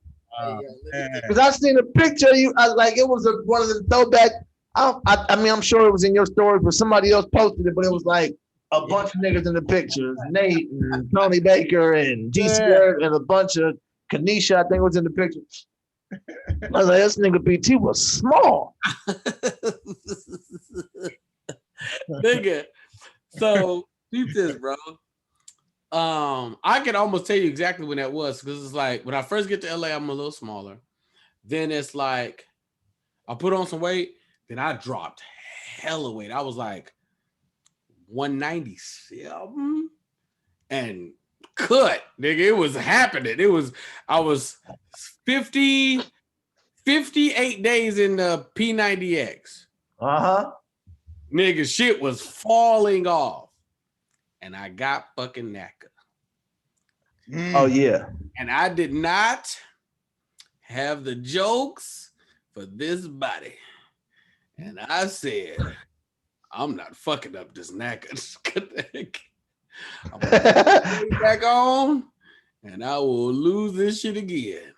Because I seen a picture of you, I was like, it was one of the throwback I mean, I'm sure it was in your story, but somebody else posted it, but it was like a bunch of niggas in the pictures. Nate and Tony Baker and GCR and a bunch of Kanisha, I think was in the picture. I was like, this nigga BT was small. Nigga. So keep this, bro. I can almost tell you exactly when that was because it's like when I first get to LA, I'm a little smaller. Then it's like I put on some weight, then I dropped hella weight. I was like 197 and cut, nigga. It was happening. I was 58 days in the P90X. Nigga, shit was falling off. And I got fucking knackered. Oh, yeah. And I did not have the jokes for this body. And I said, I'm not fucking up this knackered. I'm gonna put it back on and I will lose this shit again.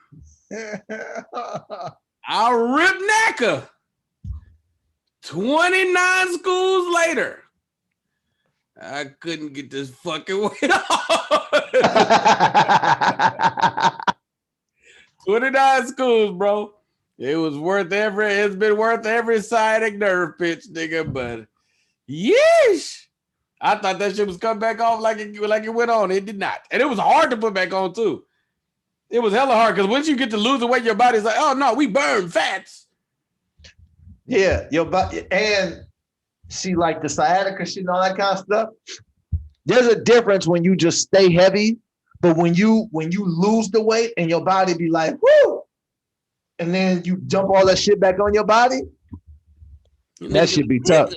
I'll rip knacker. 29 schools later. I couldn't get this fucking weight off. 29 schools, bro. It's been worth every sciatic nerve pitch, nigga, but yeesh. I thought that shit was coming back off like it went on. It did not. And it was hard to put back on, too. It was hella hard because once you get to losing weight, your body's like, oh, no, we burn fats. Yeah, your body. And see, like the sciatica shit and all that kind of stuff. There's a difference when you just stay heavy, but when you lose the weight and your body be like, woo, and then you dump all that shit back on your body, that should be tough.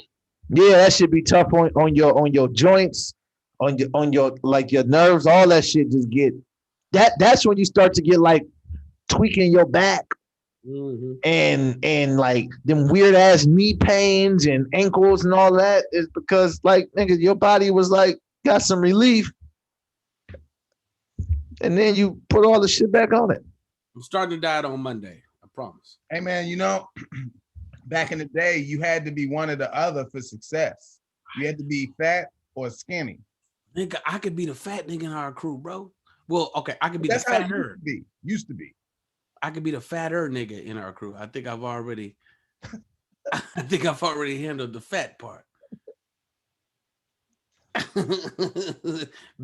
Yeah, that should be tough on your joints, on your like your nerves, all that shit just get that's when you start to get like tweaking your back. Mm-hmm. And like them weird ass knee pains and ankles and all that is because like nigga, your body was like got some relief, and then you put all the shit back on it. I'm starting to diet on Monday. I promise. Hey man, you know, back in the day, you had to be one or the other for success. You had to be fat or skinny. Nigga, I could be the fat nigga in our crew, bro. Well, okay, I could be That's the fatter. Used to be. I could be the fatter nigga in our crew. I think I've already handled the fat part.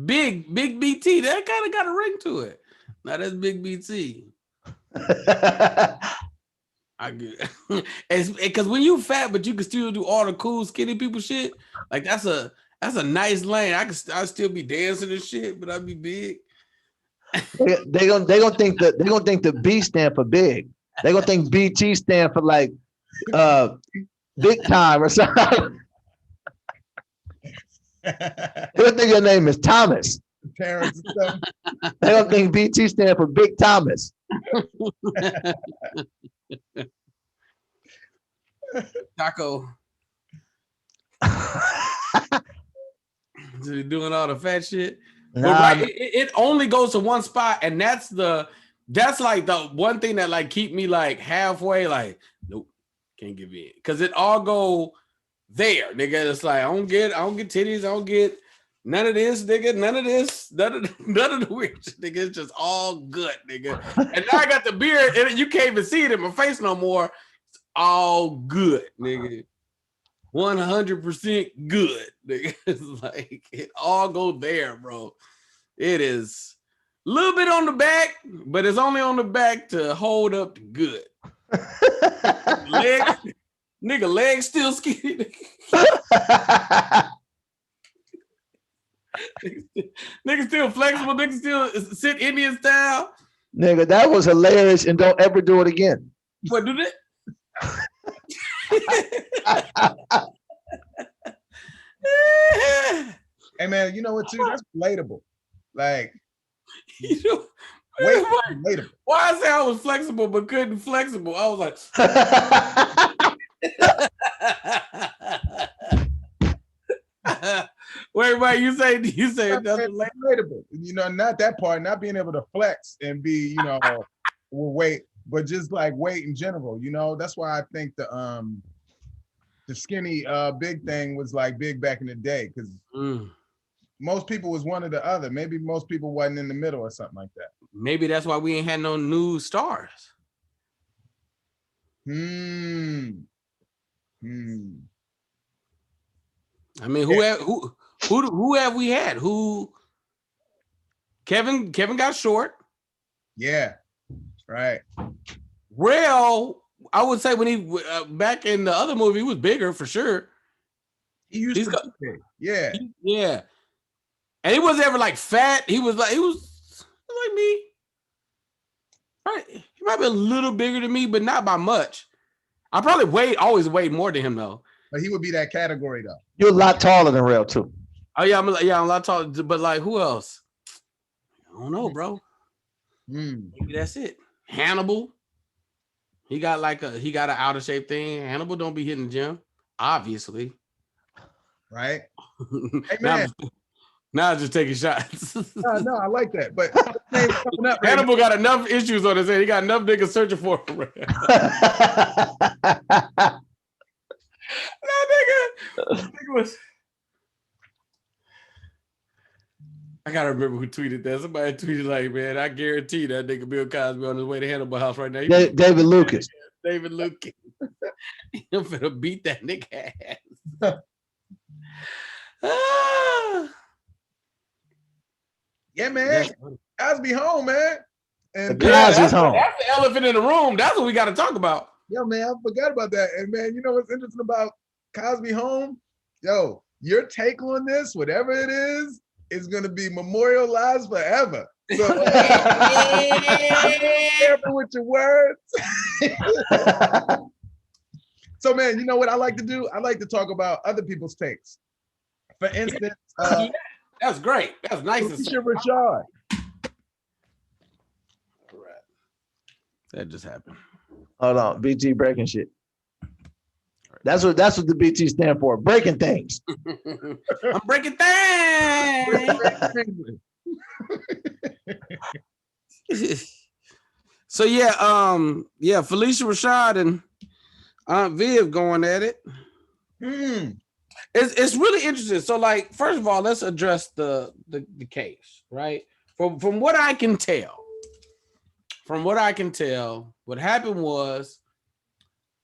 Big BT, that kind of got a ring to it. Now that's Big BT. I get because when you fat, but you can still do all the cool skinny people shit. Like that's a nice lane. I'll still be dancing and shit, but I'd be big. They gonna think the B stand for big. They gonna think BT stand for like big time or something. They gonna think your name is Thomas. Parents and stuff. They gonna think BT stand for Big Thomas. Taco. So doing all the fat shit. But right, it only goes to one spot, and that's like the one thing that like keep me like halfway, like nope, can't give in, because it all go there, nigga. It's like I don't get titties, I don't get none of this, nigga, none of the weird shit, nigga. It's just all good, nigga. And now I got the beard, and you can't even see it in my face no more. It's all good, nigga. 100% good, nigga. It's like it all go there, bro. It is a little bit on the back, but it's only on the back to hold up the good. Legs still skinny. Nigga still flexible. Nigga still sit Indian style. Nigga, that was hilarious, and don't ever do it again. What do that? Hey man, you know what too? That's relatable. Like, you know, relatable. Why I say I was flexible but couldn't flexible? I was like, wait, you say that's relatable. You know, not that part, not being able to flex and be, you know, weight, but just like weight in general. You know, that's why I think the the skinny big thing was like big back in the day because most people was one or the other. Maybe most people wasn't in the middle or something like that. Maybe that's why we ain't had no new stars. I mean, who have we had? Kevin got short. Yeah, right. Rail, I would say when he back in the other movie, he was bigger for sure. He used to be big. Yeah. Yeah. And he wasn't ever like fat. He was like me. Right. He might be a little bigger than me, but not by much. I probably always weighed more than him though. But he would be that category though. You're a lot taller than Rail too. Oh yeah, I'm a lot taller, but like who else? I don't know, bro. Maybe that's it. Hannibal. He got an out of shape thing. Hannibal don't be hitting the gym, obviously. Right. Hey man. Now I'm just taking shots. No, I like that. But Hannibal got enough issues on his head. He got enough niggas searching for him. That nigga was. I gotta remember who tweeted that. Somebody tweeted like, "Man, I guarantee that nigga Bill Cosby on his way to Hannibal House right now." David Lucas. David Lucas. I'm finna beat that nigga ass. Yeah, man. Cosby home, man. And Cosby's home. That's the elephant in the room. That's what we got to talk about. Yo, man, I forgot about that. And man, you know what's interesting about Cosby home? Yo, your take on this, whatever it is gonna be memorialized forever. So careful with your words. So man, you know what I like to do? I like to talk about other people's takes. For instance, that's great. That's nice. Felicia Rashad. All right. That just happened. Hold on, BT breaking shit. That's what the BT stand for. Breaking things. I'm breaking things. So yeah, Felicia Rashad and Aunt Viv going at it. It's really interesting. So, like, first of all, let's address the case, right? From what I can tell, what happened was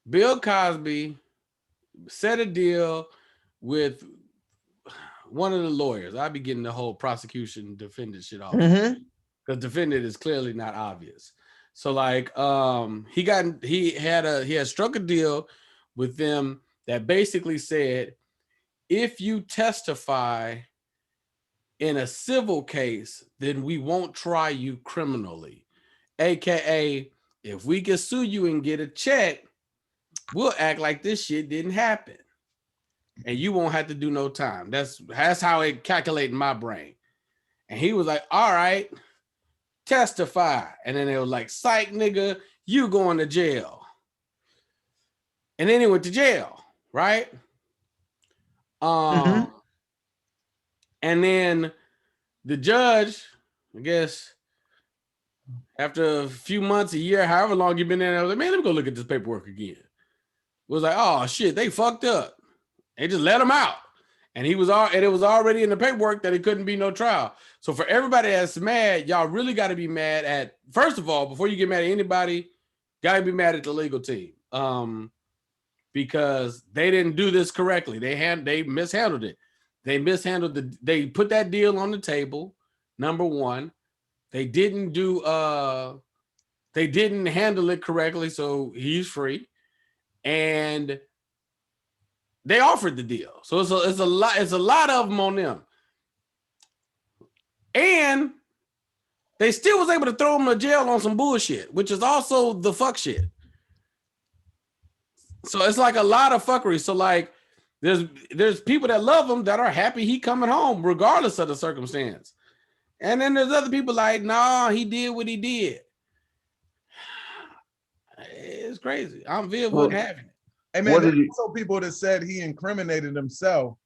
Bill Cosby set a deal with one of the lawyers. I'd be getting the whole prosecution defendant shit off because defendant is clearly not obvious. So, like, he had struck a deal with them that basically said, if you testify in a civil case, then we won't try you criminally. AKA, if we can sue you and get a check, we'll act like this shit didn't happen. And you won't have to do no time. That's how it calculated in my brain. And he was like, all right, testify. And then they were like, psych, nigga, you going to jail. And then he went to jail, right? And then the judge, I guess, after a few months, a year, however long you've been there, I was like, man, let me go look at this paperwork again. It was like, oh shit, they fucked up. They just let him out. And it was already in the paperwork that it couldn't be no trial. So for everybody that's mad, y'all really got to be mad at, first of all, before you get mad at anybody, got to be mad at the legal team. Because they didn't do this correctly. They mishandled it. They put that deal on the table. Number one, they didn't handle it correctly, so he's free. And they offered the deal. So it's a lot of them on them. And they still was able to throw him in jail on some bullshit, which is also the fuck shit. So it's like a lot of fuckery. So like there's people that love him that are happy he coming home regardless of the circumstance. And then there's other people like, nah, he did what he did. It's crazy. I'm Viv wasn't having it. Hey man, there's also people that said he incriminated himself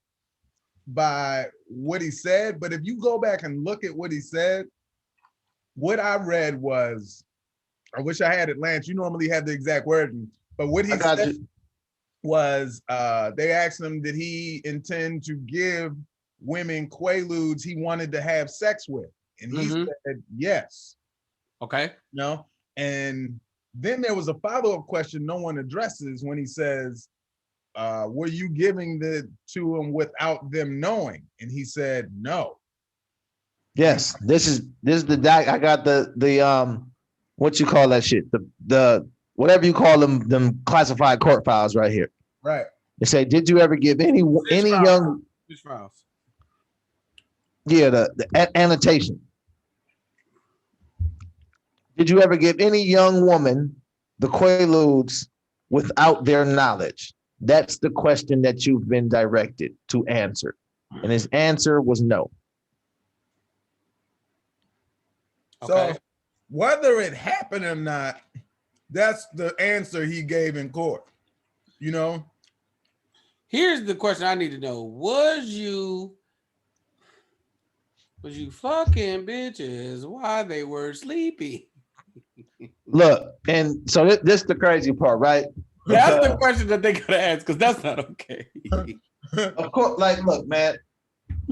by what he said. But if you go back and look at what he said, what I read was, I wish I had it, Lance. You normally have the exact wording. But what he was they asked him, did he intend to give women quaaludes he wanted to have sex with? And he said yes. Okay. No. And then there was a follow-up question no one addresses when he says, were you giving the to him without them knowing? And he said no. Yes, this is the doc. I got the what you call that shit? The whatever you call them classified court files right here. Right. They say, did you ever give any young? Which files? Yeah, the annotation. Did you ever give any young woman the quaaludes without their knowledge? That's the question that you've been directed to answer. And his answer was no. Okay. So whether it happened or not, that's the answer he gave in court. You know? Here's the question I need to know. Was you fucking bitches while they were sleepy? Look, and so this is the crazy part, right? That's the question that they gotta ask, because that's not okay. Of course, like, look, man,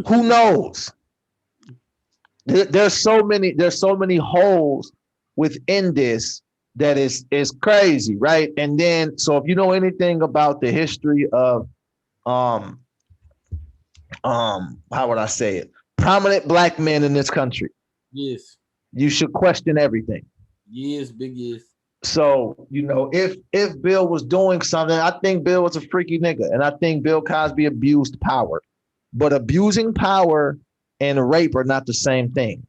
who knows? There's so many holes within this that is crazy, right? And then, so if you know anything about the history of how would I say it? Prominent black men in this country. Yes. You should question everything. Yes, big yes. So, you know, if Bill was doing something, I think Bill was a freaky nigga. And I think Bill Cosby abused power. But abusing power and rape are not the same thing.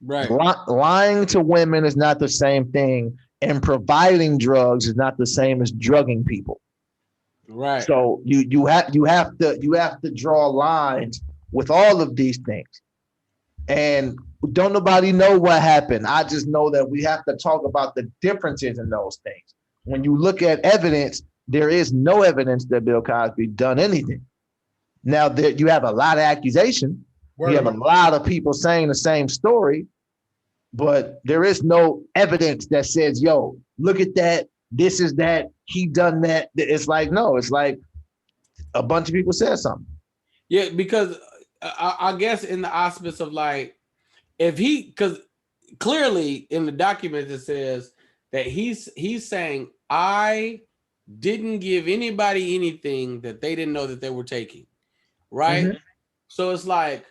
Right. Lying to women is not the same thing. And providing drugs is not the same as drugging people. Right. So you have to draw lines with all of these things. And don't nobody know what happened. I just know that we have to talk about the differences in those things. When you look at evidence, there is no evidence that Bill Cosby done anything. Now that you have a lot of accusation, you have a lot of people saying the same story, but there is no evidence that says, yo, look at that. This is that. He done that. It's like, no, it's like a bunch of people said something. Yeah, because I guess in the auspice of like, because clearly in the document it says that he's saying, I didn't give anybody anything that they didn't know that they were taking, right? Mm-hmm. So it's like,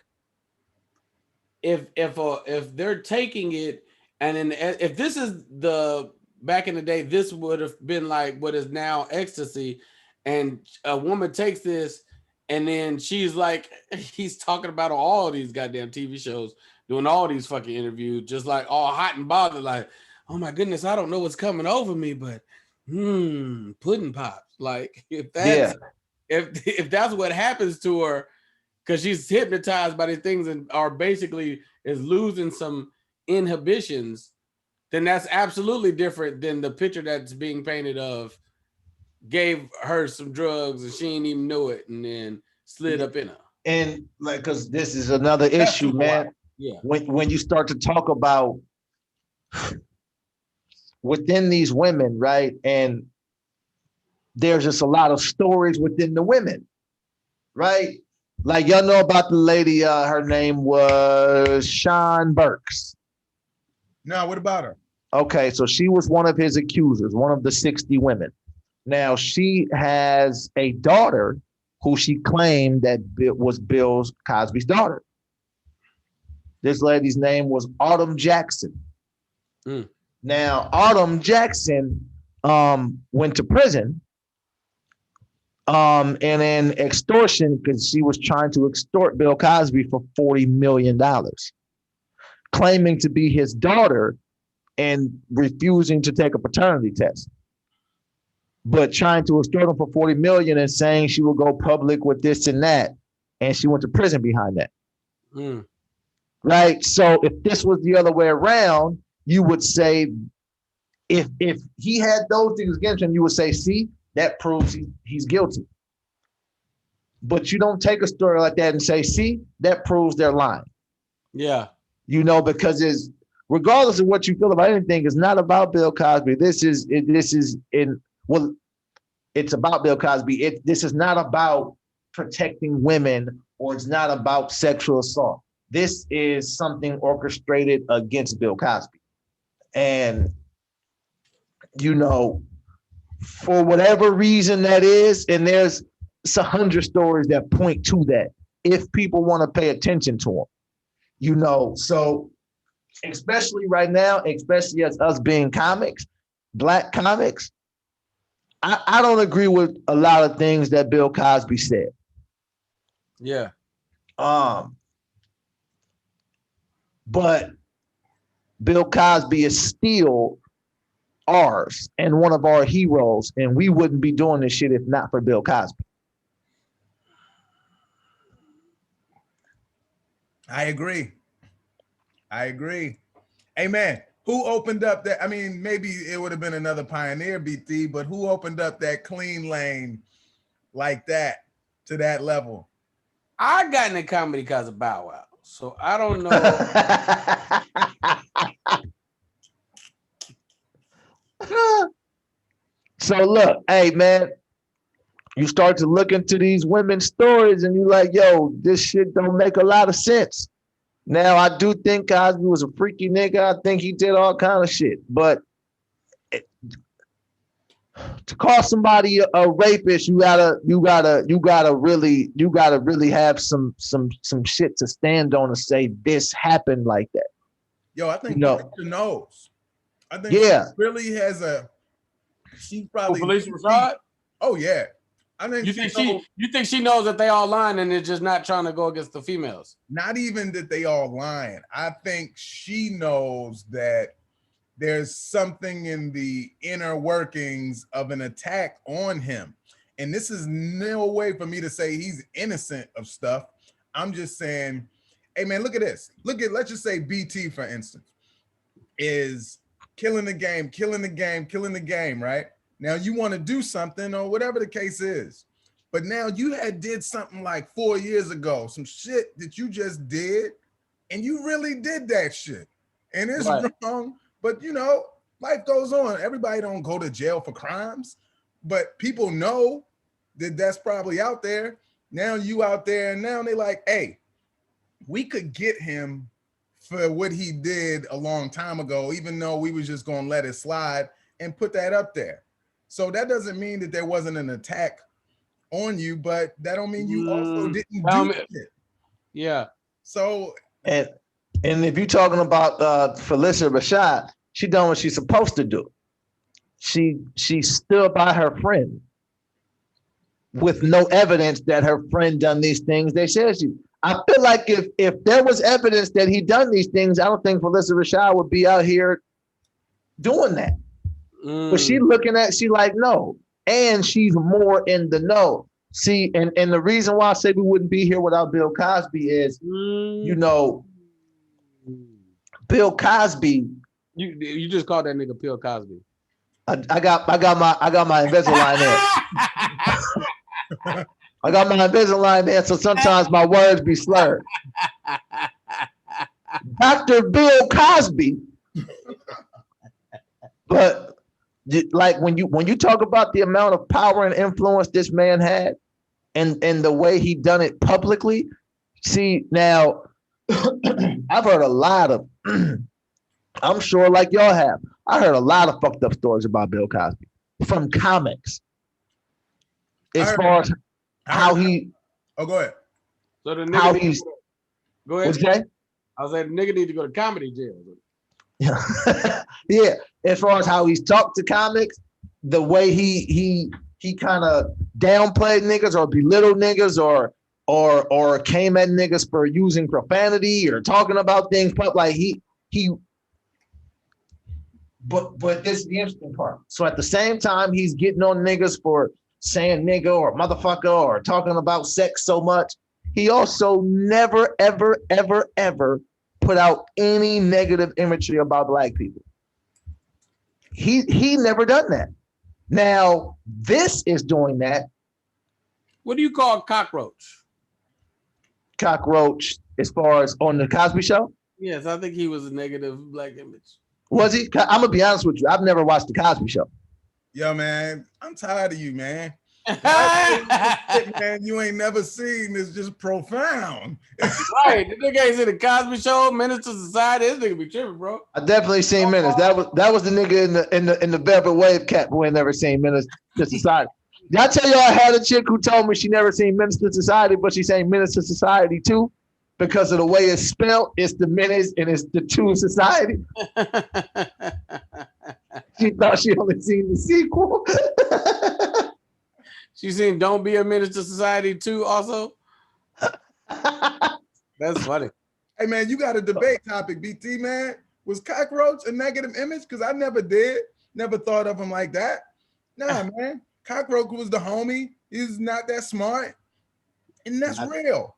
if they're taking it, and then if this is the back in the day, this would have been like what is now ecstasy, and a woman takes this, and then she's like, he's talking about all these goddamn TV shows, doing all these fucking interviews, just like all hot and bothered, like, oh my goodness, I don't know what's coming over me, but pudding pops. Like if that's what happens to her, because she's hypnotized by these things and are basically is losing some inhibitions, then that's absolutely different than the picture that's being painted of gave her some drugs and she didn't even know it and then slid up in her. And like, because this is another issue, man. Yeah. When you start to talk about within these women, right? And there's just a lot of stories within the women, right? Like, y'all know about the lady, her name was Sean Burks. No, what about her? Okay, so she was one of his accusers, one of the 60 women. Now, she has a daughter who she claimed that was Bill Cosby's daughter. This lady's name was Autumn Jackson. Now, Autumn Jackson went to prison and then extortion, because she was trying to extort Bill Cosby for $40 million, claiming to be his daughter and refusing to take a paternity test, but trying to extort him for $40 million and saying she will go public with this and that. And she went to prison behind that. Right. So if this was the other way around, you would say, if he had those things against him, you would say, see, that proves he's guilty. But you don't take a story like that and say, see, that proves they're lying. Yeah. You know, because regardless of what you feel about anything, it's not about Bill Cosby. This is it's about Bill Cosby. This is not about protecting women, or it's not about sexual assault. This is something orchestrated against Bill Cosby. And, you know, for whatever reason that is, and there's 100 stories that point to that, if people want to pay attention to them, you know. So especially right now, especially as us being comics, Black comics, I don't agree with a lot of things that Bill Cosby said. Yeah. But Bill Cosby is still ours and one of our heroes, and we wouldn't be doing this shit if not for Bill Cosby. I agree. Hey man, who opened up that? I mean, maybe it would have been another pioneer, BT, but who opened up that clean lane like that to that level? I got into comedy because of Bow Wow, so I don't know. So look, hey man, you start to look into these women's stories and you like, yo, this shit don't make a lot of sense. Now, I do think Cosby was a freaky nigga. I think he did all kind of shit, but to call somebody a rapist, you gotta really have some shit to stand on and say this happened like that. Yo, I think No. Felicia knows. I think Yeah. she really has she probably Felicia Rashad? Oh yeah. I think You think she knows that they all lying and they're just not trying to go against the females? Not even that they all lying. I think she knows that there's something in the inner workings of an attack on him. And this is no way for me to say he's innocent of stuff. I'm just saying, hey man, look at this. Let's just say BT, for instance, is killing the game, right? Now you want to do something or whatever the case is. But now you did something like 4 years ago, some shit that you just did, and you really did that shit. And it's wrong, but you know, life goes on. Everybody don't go to jail for crimes, but people know that that's probably out there. Now you out there, and now they like, hey, we could get him for what he did a long time ago, even though we was just gonna let it slide and put that up there. So that doesn't mean that there wasn't an attack on you, but that don't mean you also didn't do it. Yeah. So and if you're talking about Felicia Rashad, she done what she's supposed to do. She stood by her friend with no evidence that her friend done these things. They said I feel like if there was evidence that he done these things, I don't think Felicia Rashad would be out here doing that. But she like, no. And she's more in the know. See, and the reason why I say we wouldn't be here without Bill Cosby is, you know, Bill Cosby. You just called that nigga Bill Cosby. I got my Invisalign there. I got my Invisalign there, so sometimes my words be slurred. Dr. Bill Cosby. But like when you talk about the amount of power and influence this man had and the way he done it publicly, see, now I've heard a lot of I'm sure like y'all have. I heard a lot of fucked up stories about Bill Cosby from comics. As far as how he go ahead. So the nigga how he's go ahead. What's that? I was like, the nigga need to go to comedy jail. Yeah, as far as how he's talked to comics, the way he kind of downplayed niggas or belittled niggas or came at niggas for using profanity or talking about things, but like but this is the interesting part. So at the same time he's getting on niggas for saying nigga or motherfucker or talking about sex so much, he also never ever put out any negative imagery about black people. He never done that. Now this is doing that. What do you call cockroach? Cockroach, as far as on the Cosby Show? Yes, I think he was a negative black image. Was he? I'm gonna be honest with you. I've never watched the Cosby Show. Yo, man, I'm tired of you, man. Shit, man, you ain't never seen is just profound. Right, the nigga ain't seen the Cosby Show, Menace to Society. This nigga be tripping, bro. I definitely seen Menace. That was the nigga in the velvet wave cap who ain't never seen Menace to Society. Did I tell you I had a chick who told me she never seen Menace to Society, but she saying Menace to Society too? Because of the way it's spelled, it's the Menace and it's the Two Society. She thought she only seen the sequel. She seen Don't Be a Menace to Society too also? That's funny. Hey, man, you got a debate topic, BT, man. Was Cockroach a negative image? Because I never did. Never thought of him like that. Nah, man. Cockroach was the homie. He's not that smart. And that's real.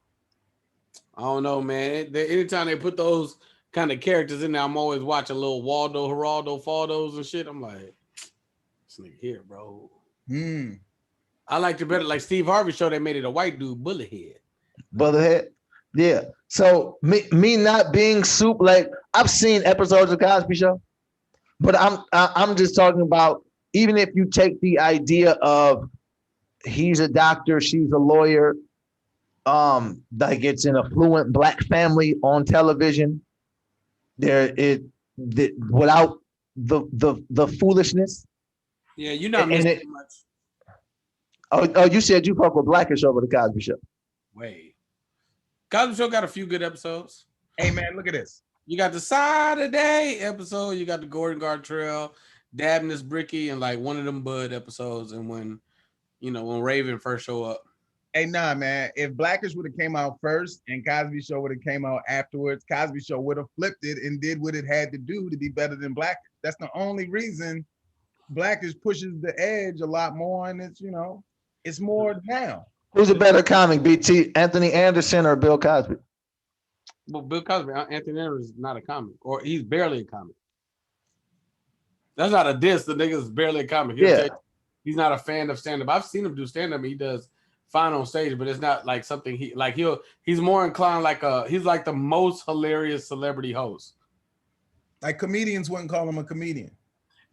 I don't know, man. Anytime they put those kind of characters in there, I'm always watching little Waldo, Geraldo, Faldos and shit. I'm like, this nigga here, bro. I liked it better. Like Steve Harvey show, they made it a white dude, bullet head. Bullet head? Yeah. So me not being soup, like I've seen episodes of Cosby Show, but I'm just talking about even if you take the idea of he's a doctor, she's a lawyer, like it's an affluent black family on television. Without the foolishness. Yeah, you're not missing much. Oh, you said you fuck with Blackish over the Cosby Show. Wait. Cosby Show got a few good episodes. Hey, man, look at this. You got the Saturday episode. You got the Gordon Gartrell, Dabness Bricky, and like one of them Bud episodes. And when Raven first show up. Hey, nah, man. If Blackish would have came out first and Cosby Show would have came out afterwards, Cosby Show would have flipped it and did what it had to do to be better than Blackish. That's the only reason Blackish pushes the edge a lot more, and it's more now. Who's a better comic, BT? Anthony Anderson or Bill Cosby? Well, Bill Cosby, Anthony Anderson is not a comic, or he's barely a comic. That's not a diss. The nigga's barely a comic. He's not a fan of stand-up. I've seen him do stand-up. He does fine on stage, but it's not like something he's more inclined he's like the most hilarious celebrity host. Like comedians wouldn't call him a comedian.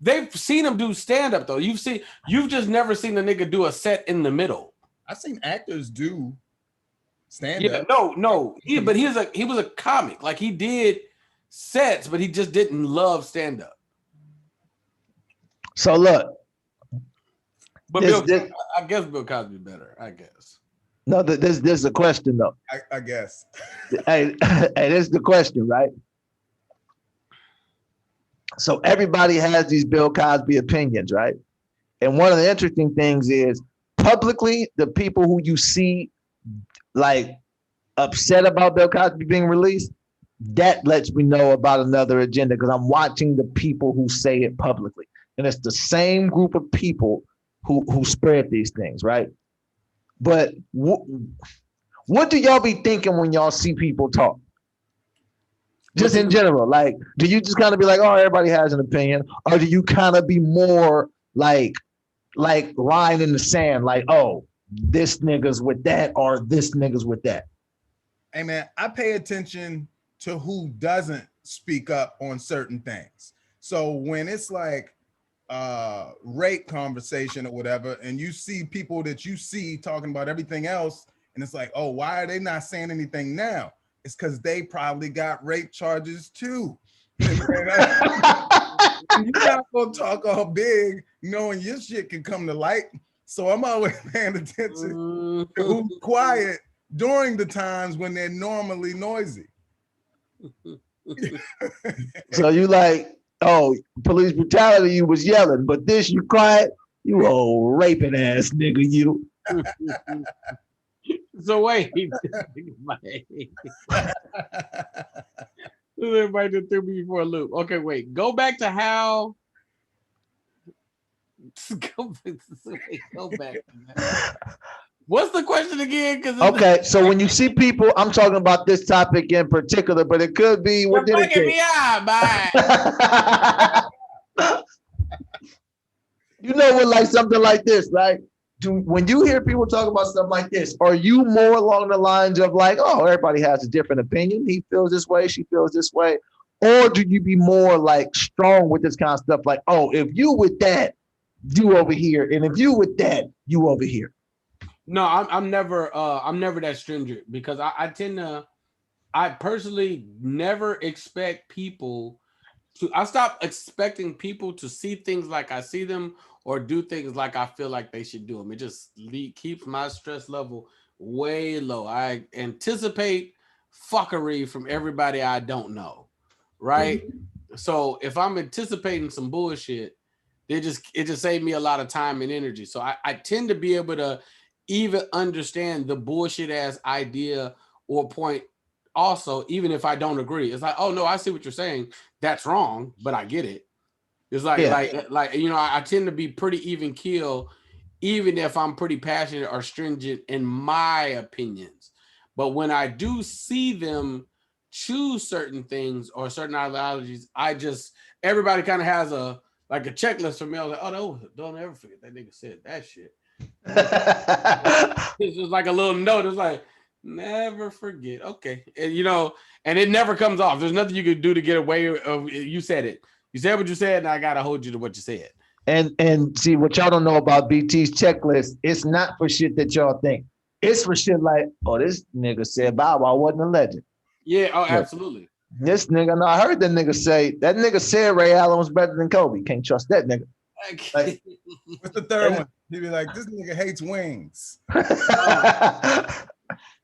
They've seen him do stand-up though. You've just never seen the nigga do a set in the middle. I've seen actors do stand-up. Yeah, no. But he was a comic. Like he did sets, but he just didn't love stand-up. So look. But I guess Bill Cosby better, I guess. No, there's a question though. I guess. hey, this is the question, right? So everybody has these Bill Cosby opinions, right? And one of the interesting things is publicly, the people who you see like upset about Bill Cosby being released, that lets me know about another agenda because I'm watching the people who say it publicly. And it's the same group of people who spread these things, right? But what do y'all be thinking when y'all see people talk? Just in general, like, do you just kind of be like, oh, everybody has an opinion? Or do you kind of be more like line in the sand, like, oh, this nigga's with that or this nigga's with that? Hey, man, I pay attention to who doesn't speak up on certain things. So when it's like rape conversation or whatever, and you see people that you see talking about everything else, and it's like, oh, why are they not saying anything now? It's because they probably got rape charges too. You're not gonna talk all big knowing your shit can come to light. So I'm always paying attention to who's quiet during the times when they're normally noisy. So you like, oh, police brutality, you was yelling, but this you quiet, you old raping ass nigga, you. So wait, everybody just threw me for a loop. Okay, wait, go back to how. Go back. What's the question again? Okay, so when you see people, I'm talking about this topic in particular, but it could be what did it me out, bye. You know what, like something like this, right? When you hear people talk about stuff like this, are you more along the lines of like, oh, everybody has a different opinion. He feels this way, she feels this way. Or do you be more like strong with this kind of stuff? Like, oh, if you with that, you over here, and if you with that, you over here. No, I'm never that stringent because I tend to I personally never expect people to I stop expecting people to see things like I see them or do things like I feel like they should do them. It just keeps my stress level way low. I anticipate fuckery from everybody I don't know, right? So if I'm anticipating some bullshit, it just saved me a lot of time and energy. So I tend to be able to even understand the bullshit ass idea or point also, even if I don't agree. It's like, oh no, I see what you're saying. That's wrong, but I get it. It's like I tend to be pretty even keel, even if I'm pretty passionate or stringent in my opinions. But when I do see them choose certain things or certain ideologies, everybody kind of has a checklist for me. I was like, oh no, don't ever forget that nigga said that shit. It's just like a little note. It's like, never forget. Okay. And it never comes off. There's nothing you can do to get away of you said it. You said what you said, and I gotta hold you to what you said. And see what y'all don't know about BT's checklist. It's not for shit that y'all think. It's for shit like, oh, this nigga said Bow Wow wasn't a legend. Yeah, absolutely. This nigga, no, I heard that nigga said Ray Allen was better than Kobe. Can't trust that nigga. Like, what's the third one? He'd be like, this nigga hates wings.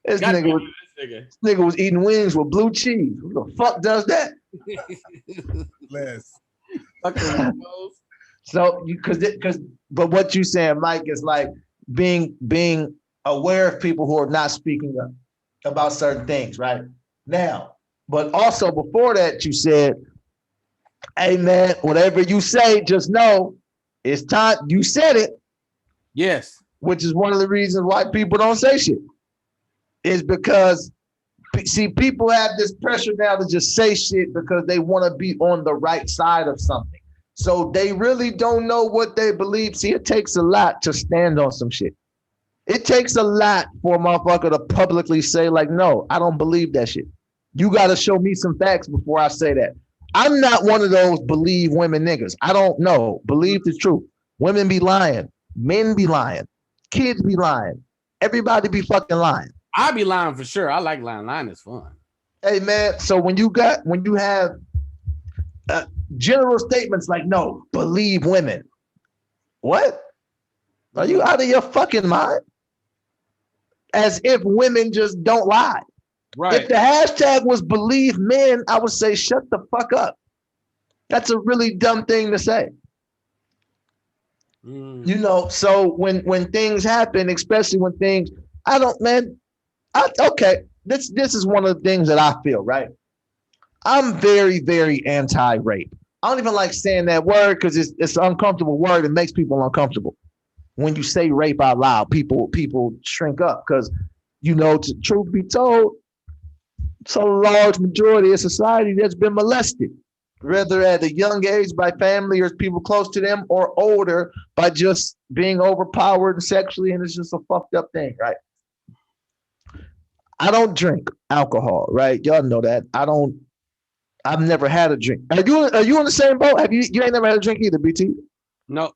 This nigga was eating wings with blue cheese. Who the fuck does that? Les. So but what you saying, Mike, is like being aware of people who are not speaking up about certain things, right? Now, but also before that, you said, hey man, whatever you say, just know it's time. You said it. Yes. Which is one of the reasons why people don't say shit. Is because, see, people have this pressure now to just say shit because they want to be on the right side of something. So they really don't know what they believe. See, it takes a lot to stand on some shit. It takes a lot for a motherfucker to publicly say, like, no, I don't believe that shit. You got to show me some facts before I say that. I'm not one of those believe women niggas. I don't know. Believe the truth. Women be lying. Men be lying. Kids be lying. Everybody be fucking lying. I be lying for sure. I like lying. Lying is fun. Hey man, so when you have general statements like, no, believe women. What? Are you out of your fucking mind? As if women just don't lie. Right. If the hashtag was believe men, I would say shut the fuck up. That's a really dumb thing to say. So when things happen, especially when things, this is one of the things that I feel, right? I'm very, very anti-rape. I don't even like saying that word because it's an uncomfortable word. It makes people uncomfortable. When you say rape out loud, people shrink up because, truth be told, it's a large majority of society that's been molested, whether at a young age by family or people close to them, or older by just being overpowered sexually, and it's just a fucked up thing, right? I don't drink alcohol, right? Y'all know that. I've never had a drink. Are you on the same boat? You ain't never had a drink either, BT? No.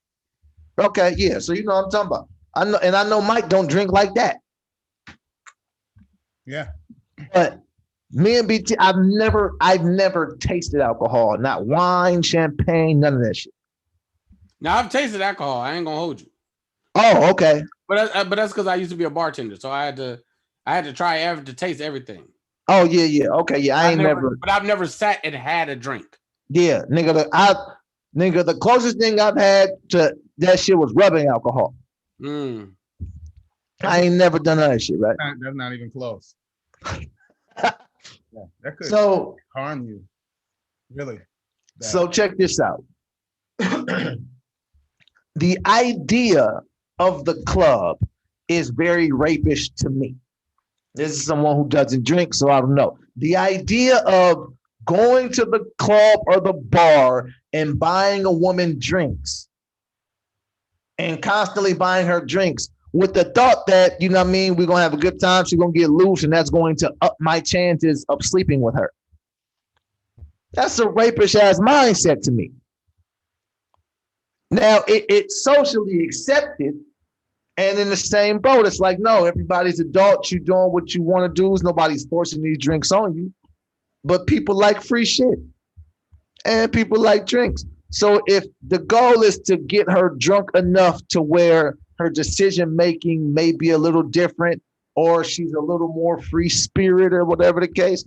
Okay, yeah. So you know what I'm talking about. I know Mike don't drink like that. Yeah. But me and BT, I've never tasted alcohol, not wine, champagne, none of that shit. Now I've tasted alcohol. I ain't gonna hold you. Oh, okay. But that's because I used to be a bartender, so I had to try to taste everything. Oh yeah, okay, yeah. But I've never sat and had a drink. Yeah, nigga, the closest thing I've had to that shit was rubbing alcohol. I ain't never done that shit, right? That's not even close. Yeah, that could harm you. Really. Bad. So check this out. The idea of the club is very rapish to me. This is someone who doesn't drink, so I don't know. The idea of going to the club or the bar and buying a woman drinks and constantly buying her drinks with the thought that, you know what I mean, we're going to have a good time, she's going to get loose, and that's going to up my chances of sleeping with her. That's a rapish ass mindset to me. Now it's socially accepted, and in the same boat, it's like, no, everybody's adult. You doing what you want to do. Nobody's forcing these drinks on you. But people like free shit, and people like drinks. So if the goal is to get her drunk enough to where her decision making may be a little different, or she's a little more free spirit, or whatever the case,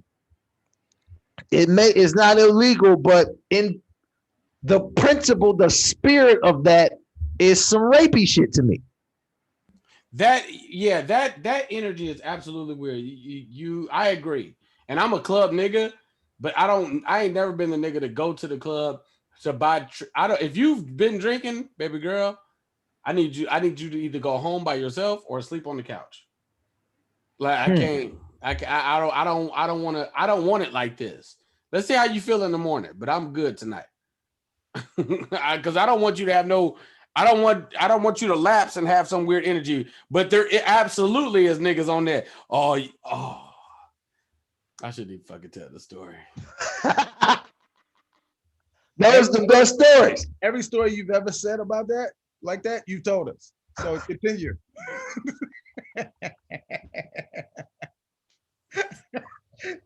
it's not illegal, but in the principle, the spirit of that is some rapey shit to me. That energy is absolutely weird. I agree, and I'm a club nigga, but I ain't never been the nigga to go to the club to buy. I don't. If you've been drinking, baby girl, I need you to either go home by yourself or sleep on the couch. Like I can't. I don't want to. I don't want it like this. Let's see how you feel in the morning, but I'm good tonight. Because I don't want you to have no. I don't want you to lapse and have some weird energy. But there absolutely is niggas on there. Oh. I shouldn't even fucking tell the story. Those the best stories. Every story you've ever said about that, like that, you told us. So continue.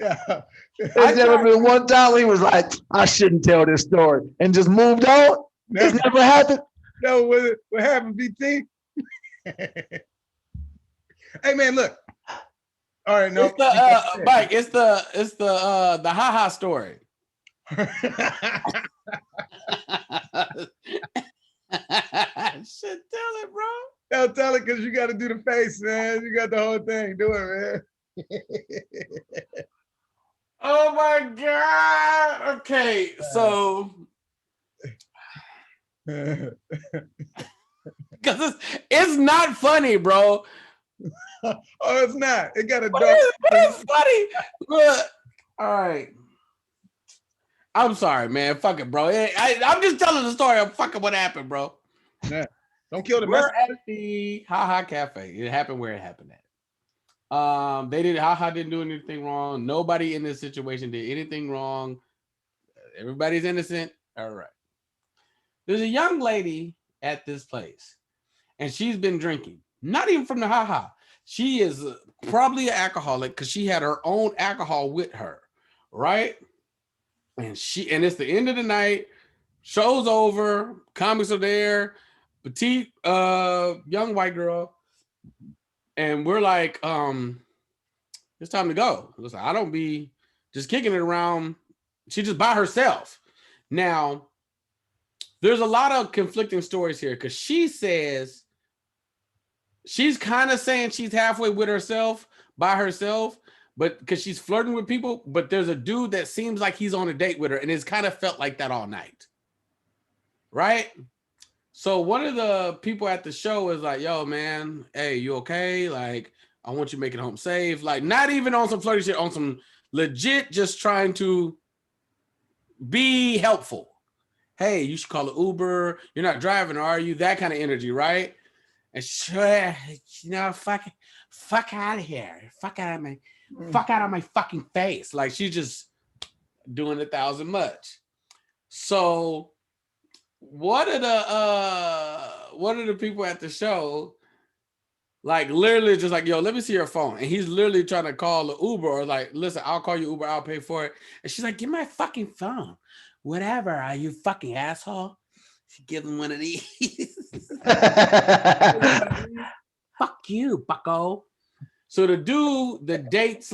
Yeah. There's never been one time he was like, I shouldn't tell this story, and just moved on. It's never happened. No, what happened, BT? Hey man, look. All right, no. It's the Mike, it's the haha story. Shit, tell it, bro. No, tell it, because you got to do the face, man. You got the whole thing. Do it, man. Oh my god. Okay, so because it's not funny, bro. Oh, it's not. It got a But dark. it's funny. Look, all right. I'm sorry, man. Fuck it, bro. I'm just telling the story of fucking what happened, bro. Yeah. Don't kill the We're message. at the Haha Cafe. It happened where it happened at. Haha didn't do anything wrong. Nobody in this situation did anything wrong. Everybody's innocent. All right. There's a young lady at this place, and she's been drinking. Not even from the Haha. She is probably an alcoholic because she had her own alcohol with her, right? And it's the end of the night. Show's over. Comics are there. Petite, young white girl. And we're like, it's time to go. Listen, I don't be just kicking it around. She just by herself. Now, there's a lot of conflicting stories here because she says she's kind of saying she's halfway with herself, by herself, but because she's flirting with people. But there's a dude that seems like he's on a date with her, and it's kind of felt like that all night. Right? So one of the people at the show is like, yo, man, hey, you okay? Like, I want you to make it home safe. Like, not even on some flirty shit, on some legit just trying to be helpful. Hey, you should call an Uber. You're not driving, are you? That kind of energy, right? And sure, fuck out of here. Fuck out of my fucking face. Like, she's just doing 1,000 much. So what are the people at the show like literally just like, yo, let me see your phone? And he's literally trying to call an Uber or like, listen, I'll call you Uber, I'll pay for it. And she's like, give my fucking phone. Whatever, are you fucking asshole? She gives him one of these. Fuck you, bucko. So the dude, the date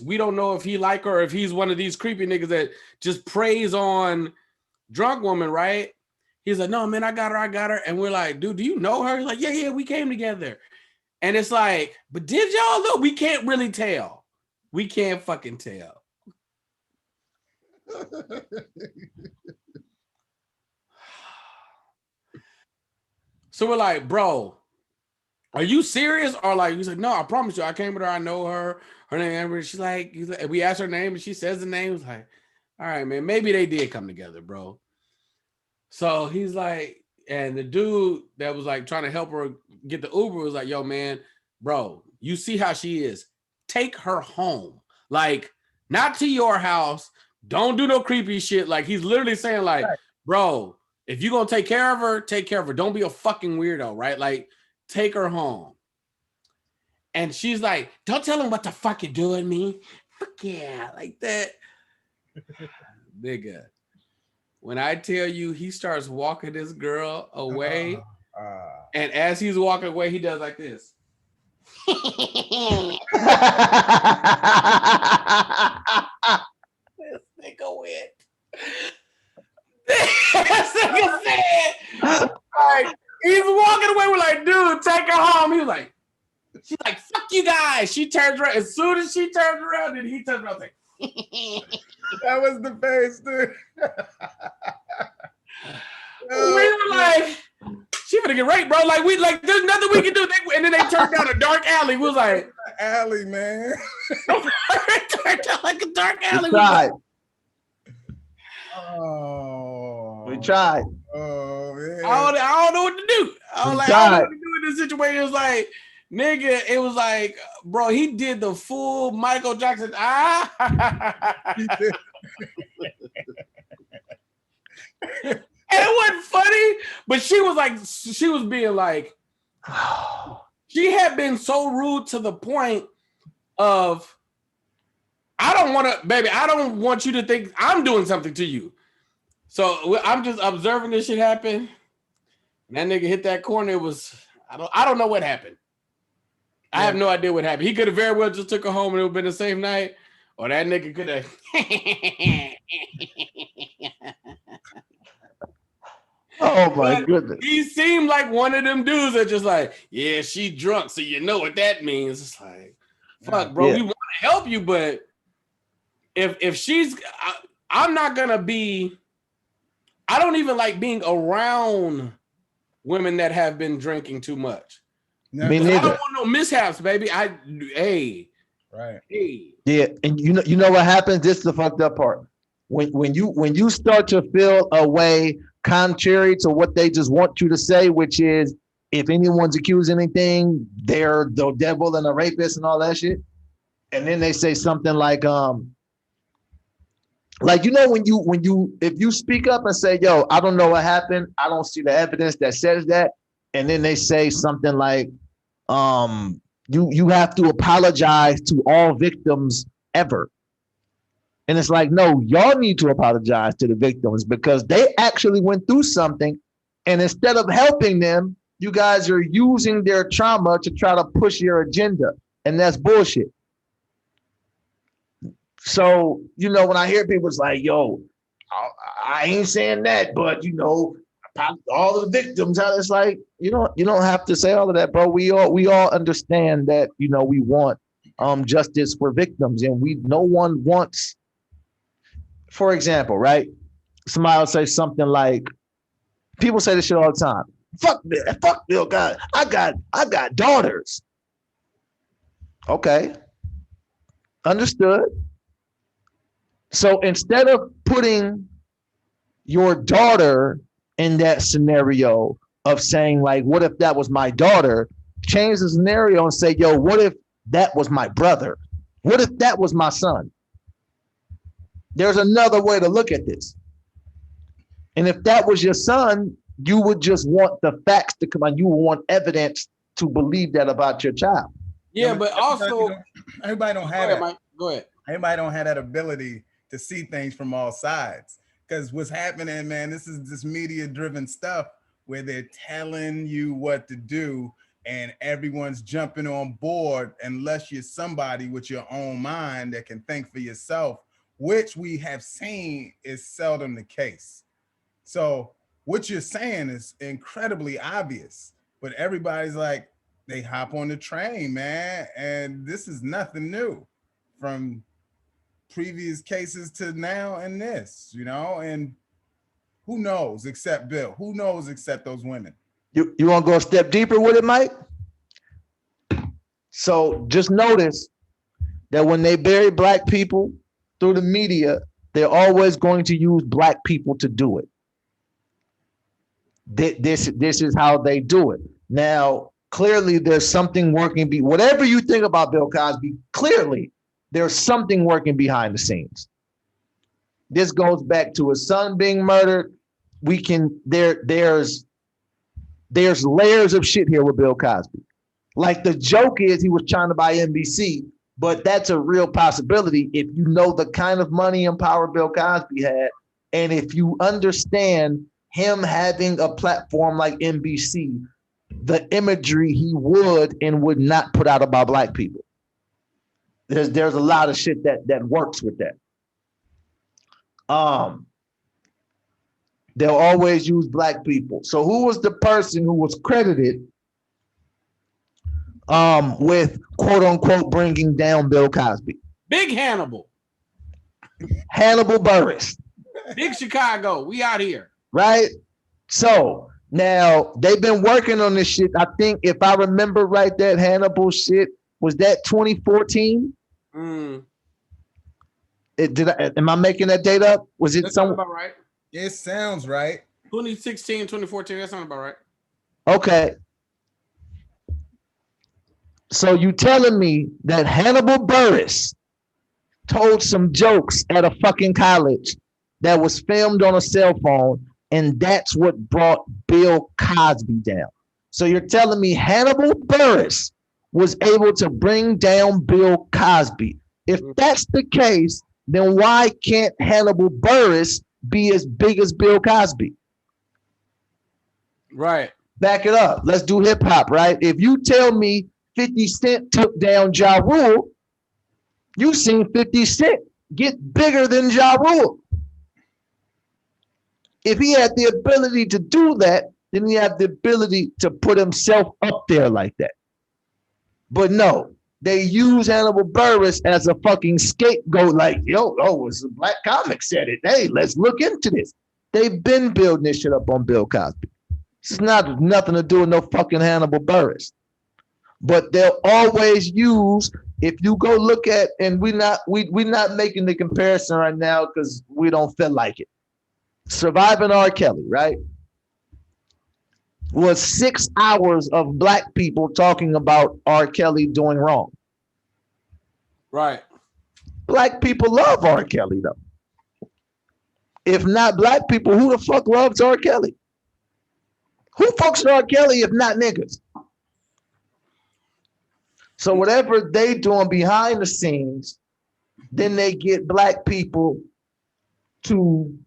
/ we don't know if he like her or if he's one of these creepy niggas that just preys on drunk woman, right? He's like, no, man, I got her. And we're like, dude, do you know her? He's like, yeah, we came together. And it's like, but did y'all know? We can't really tell. We can't fucking tell. So we're like, bro, are you serious? Or like, he's like, no, I promise you, I came with her. I know her. Her name Amber. She's like, we asked her name and she says the name. It's like, all right, man, maybe they did come together, bro. So he's like, and the dude that was like trying to help her get the Uber was like, yo, man, bro, you see how she is. Take her home. Like, not to your house. Don't do no creepy shit. Like, he's literally saying like, bro, if you're gonna take care of her, take care of her. Don't be a fucking weirdo, right? Like, take her home. And she's like, don't tell him what the fuck you're doing, me. Fuck yeah, like that. Nigga. When I tell you he starts walking this girl away, and as he's walking away, he does like this. This nigga went. This nigga said, like, he's walking away. We're like, dude, take her home. He was like, she's like, fuck you guys. She turns around. As soon as she turns around, then he turns around like, that was the face, dude. We were like, she gonna get raped, bro. Like, we like, there's nothing we can do. And then they turned down a dark alley. We was like, alley, man. turned down like a dark alley. We tried. Oh, we tried. Oh man. I don't know what to do. I don't know what to do in this situation. It was like, nigga, it was like, bro, he did the full Michael Jackson. And it wasn't funny, but she was being like, she had been so rude to the point of, I don't want you to think I'm doing something to you. So I'm just observing this shit happen. And that nigga hit that corner. It was, I don't know what happened. I have no idea what happened. He could have very well just took her home and it would have been the same night. Or that nigga could have. Oh my goodness. He seemed like one of them dudes that just like, yeah, she drunk, so you know what that means. It's like, fuck, bro, we want to help you, but if she's, I'm not gonna be, I don't even like being around women that have been drinking too much. Me neither. I don't want no mishaps, baby. Hey. Yeah, and you know what happens? This is the fucked up part. When you start to feel a way contrary to what they just want you to say, which is if anyone's accused of anything, they're the devil and a rapist and all that shit. And then they say something like if you speak up and say, yo, I don't know what happened, I don't see the evidence that says that, and then they say something like, you have to apologize to all victims ever. And it's like, no, y'all need to apologize to the victims because they actually went through something. And instead of helping them, you guys are using their trauma to try to push your agenda. And that's bullshit. So, when I hear people, it's like, yo, I ain't saying that, but, all the victims, it's like, you don't have to say all of that, bro. We all understand that, we want justice for victims, and no one wants. For example, right? Somebody will say something like, people say this shit all the time. Fuck Bill, God, I got daughters. Okay, understood. So instead of putting your daughter in that scenario of saying like, what if that was my daughter? Change the scenario and say, yo, what if that was my brother? What if that was my son? There's another way to look at this. And if that was your son, you would just want the facts to come on. You would want evidence to believe that about your child. Yeah, but also everybody don't have that. Go ahead. Everybody don't have that ability to see things from all sides. Because what's happening, man, this is this media-driven stuff where they're telling you what to do and everyone's jumping on board unless you're somebody with your own mind that can think for yourself, which we have seen is seldom the case. So what you're saying is incredibly obvious, but everybody's like, they hop on the train, man. And this is nothing new from previous cases to now and this, and who knows except Bill? Who knows except those women? You want to go a step deeper with it, Mike? So just notice that when they bury black people through the media, they're always going to use black people to do it. This is how they do it. Now, clearly there's something working. Whatever you think about Bill Cosby, clearly there's something working behind the scenes. This goes back to his son being murdered. we can there's layers of shit here with Bill Cosby. Like the joke is he was trying to buy NBC, but that's a real possibility if you know the kind of money and power Bill Cosby had, and if you understand him having a platform like NBC, the imagery he would and would not put out about black people. There's a lot of shit that works with that. They'll always use black people. So who was the person who was credited with quote unquote bringing down Bill Cosby? Big Hannibal. Hannibal Buress. Big Chicago. We out here. Right? So now they've been working on this shit. I think if I remember right, that Hannibal shit, was that 2014? Mm. Am I making that date up? Was it That sounds some? about right. It sounds right. 2016, 2014, that sounds about right. Okay. So you telling me that Hannibal Buress told some jokes at a fucking college that was filmed on a cell phone, and that's what brought Bill Cosby down. So you're telling me Hannibal Buress was able to bring down Bill Cosby. If that's the case, then why can't Hannibal Buress be as big as Bill Cosby? Right. Back it up. Let's do hip hop, right? If you tell me 50 Cent took down Ja Rule, you've seen 50 Cent get bigger than Ja Rule. If he had the ability to do that, then he had the ability to put himself up there like that. But no, they use Hannibal Buress as a fucking scapegoat, like, it's a black comic said it. Hey, let's look into this. They've been building this shit up on Bill Cosby. It's not nothing to do with no fucking Hannibal Buress. But they'll always use, if you go look at, and we're not making the comparison right now because we don't feel like it. Surviving R. Kelly, right? Was 6 hours of black people talking about R. Kelly doing wrong. Right. Black people love R. Kelly, though. If not black people, who the fuck loves R. Kelly? Who fucks with R. Kelly if not niggas? So whatever they doing behind the scenes, then they get black people to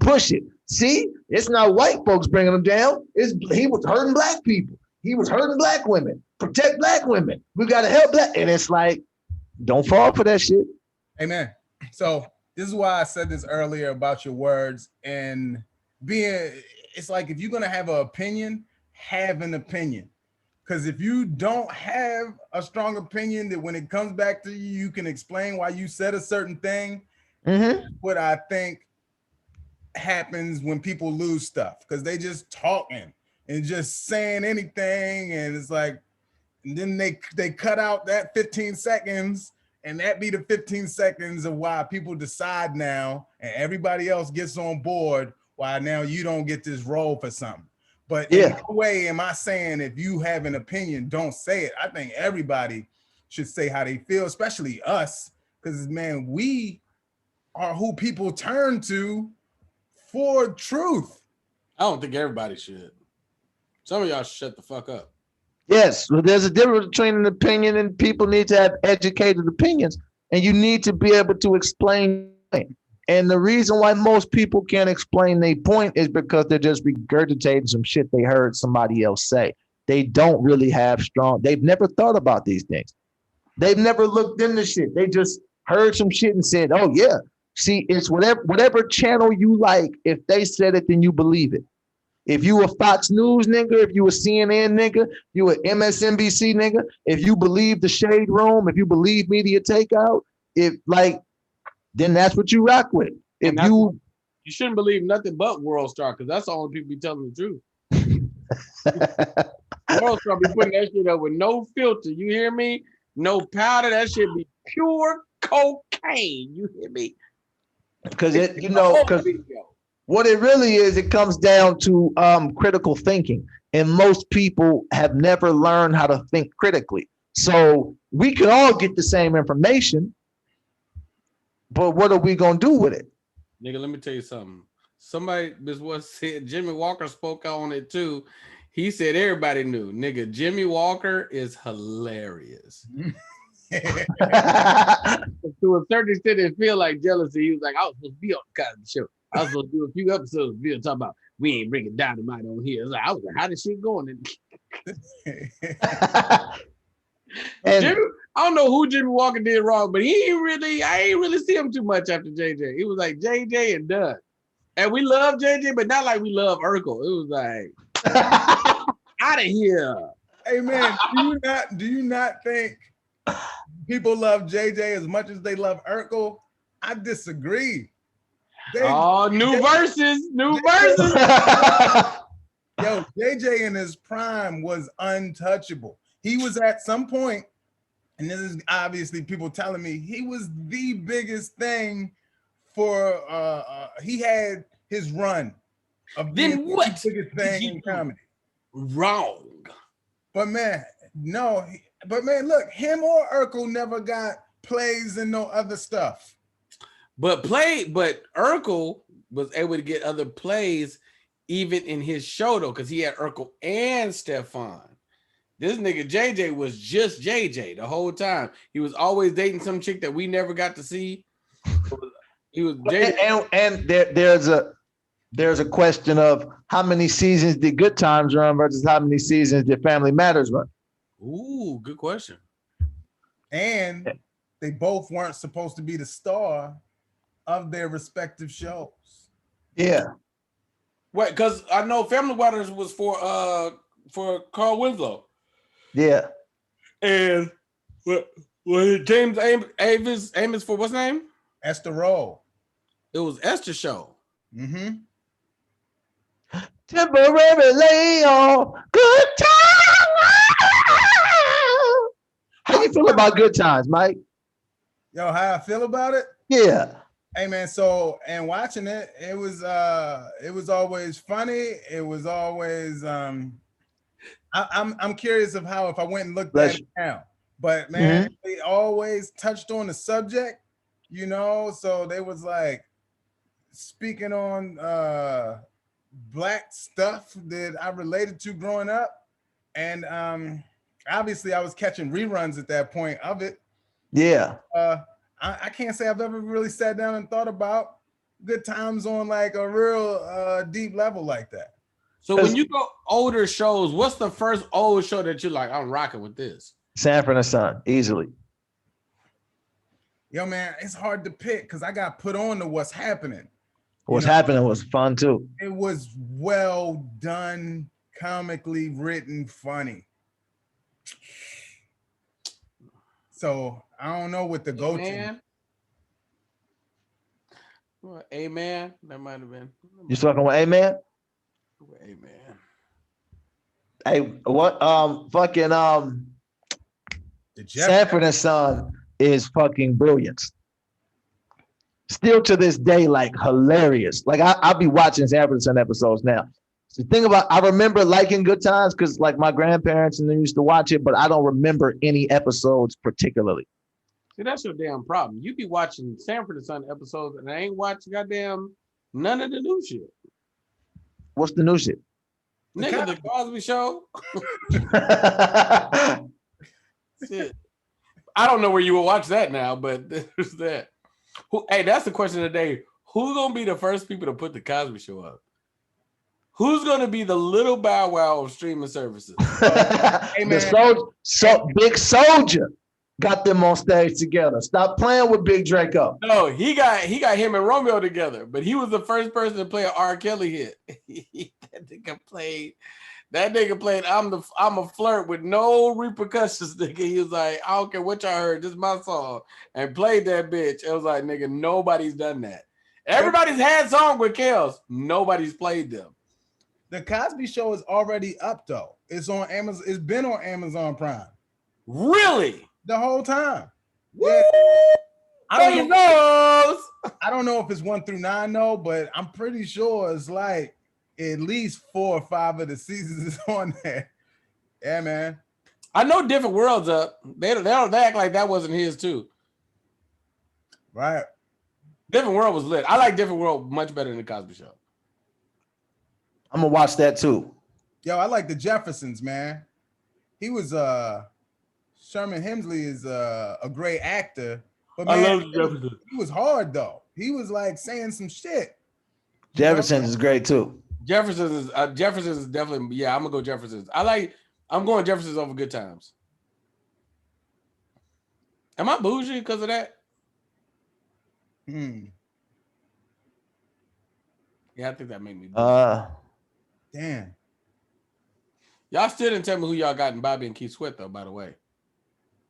push it. See, it's not white folks bringing them down. He was hurting black people. He was hurting black women. Protect black women. We got to help black. And it's like, don't fall for that shit. Amen. So this is why I said this earlier about your words and it's like, if you're going to have an opinion, have an opinion. Because if you don't have a strong opinion that when it comes back to you, you can explain why you said a certain thing. Mm-hmm. What I think happens when people lose stuff, because they just talking and just saying anything, and it's like, and then they cut out that 15 seconds, and that be the 15 seconds of why people decide now, and everybody else gets on board why now you don't get this role for something. But in no way am I saying if you have an opinion, don't say it. I think everybody should say how they feel, especially us, because man, we are who people turn to for truth. I don't think everybody should. Some of y'all should shut the fuck up. Yes, well, there's a difference between an opinion, and people need to have educated opinions, and you need to be able to explain. And the reason why most people can't explain their point is because they're just regurgitating some shit they heard somebody else say. They don't really have they've never thought about these things. They've never looked into shit. They just heard some shit and said, oh yeah. See, it's whatever channel you like. If they said it, then you believe it. If you a Fox News nigga, if you a CNN nigga, you a MSNBC nigga, if you believe the Shade Room, if you believe Media Takeout, then that's what you rock with. If you shouldn't believe nothing but World Star, because that's the only people be telling the truth. World Star be putting that shit up with no filter. You hear me? No powder. That shit be pure cocaine. You hear me? Because what it really is, it comes down to critical thinking, and most people have never learned how to think critically. So we can all get the same information, but what are we gonna do with it? Nigga, let me tell you something. somebody this was said Jimmy Walker spoke on it too. He said everybody knew, nigga. Jimmy Walker is hilarious. To a certain extent, it feel like jealousy. He was like, I was supposed to be on the Cosby Show. I was supposed to do a few episodes of talking about we ain't bringing dynamite on here. I was like, how this shit going? And Jimmy, I don't know who Jimmy Walker did wrong, but I ain't really see him too much after JJ. He was like JJ and done. And we love JJ, but not like we love Urkel. It was like out of here. Hey man, do you not think people love JJ as much as they love Urkel? I disagree. New verses. Yo, JJ in his prime was untouchable. He was at some point, and this is obviously people telling me he was the biggest thing for he had his run of being the biggest thing in comedy. Wrong. But man, look, him or Urkel never got plays and no other stuff. But Urkel was able to get other plays even in his show though, because he had Urkel and Stefan. This nigga JJ was just JJ the whole time. He was always dating some chick that we never got to see. He was JJ. And there's a question of how many seasons did Good Times run versus how many seasons did Family Matters run? Ooh, good question. And they both weren't supposed to be the star of their respective shows. Yeah. What? Because I know Family Matters was for Carl Winslow. Yeah. And what James Amos for what's name? Esther Roll. It was Esther's show. Mm-hmm. Temporary layoff. Good time. How you feel about Good Times, Mike? Yo, how I feel about it? Yeah. Hey man, so and watching it, it was always funny. It was always I'm curious of how if I went and looked at it now. But man, they always touched on the subject, you know. So they was like speaking on black stuff that I related to growing up. And obviously I was catching reruns at that point of it. Yeah. I can't say I've ever really sat down and thought about Good Times on like a real deep level like that. So when you go older shows, what's the first old show that you're like, I'm rocking with this? Sanford and Son, easily. Yo, man, it's hard to pick because I got put on to What's Happening. What's Happening was fun too. It was well done, comically written, funny. So I don't know what the go-to. Well, Amen. That might have been. You talking about Amen? Amen. Hey, what? Sanford and Son is fucking brilliant. Still to this day, like hilarious. Like I'll be watching Sanford and Son episodes now. The thing about, I remember liking Good Times because like my grandparents and them used to watch it, but I don't remember any episodes particularly. See, that's your damn problem. You be watching Sanford and Son episodes and I ain't watching goddamn none of the new shit. What's the new shit? Nigga, the Cosby Show. Shit. I don't know where you will watch that now, but there's that. Hey, that's the question of the day. Who's gonna be the first people to put the Cosby Show up? Who's gonna be the little Bow Wow of streaming services? Hey, man. Big Soldier got them on stage together. Stop playing with Big Draco. No, he got him and Romeo together, but he was the first person to play an R. Kelly hit. That nigga played I'm a flirt with no repercussions, nigga. He was like, I don't care what y'all heard, this is my song. And played that bitch. It was like, nigga, nobody's done that. Everybody's had songs with Kels. Nobody's played them. The Cosby Show is already up though. It's on Amazon. It's been on Amazon Prime. Really? The whole time. Woo! Yeah. I don't know if it's 1 through 9 though, but I'm pretty sure it's like at least 4 or 5 of the seasons is on there. Yeah, man. I know Different World's up. They act like that wasn't his too. Right. Different World was lit. I like Different World much better than the Cosby Show. I'm gonna watch that too. Yo, I like the Jeffersons, man. He was Sherman Hemsley is a great actor, but man, I love the Jeffersons. he was hard though. He was like saying some shit. Jeffersons is great too. Jeffersons is definitely, yeah, I'm gonna go Jeffersons. I'm going Jeffersons over Good Times. Am I bougie because of that? Hmm. Yeah, I think that made me bougie. Damn. Y'all still didn't tell me who y'all got in Bobby and Keith Sweat though, by the way.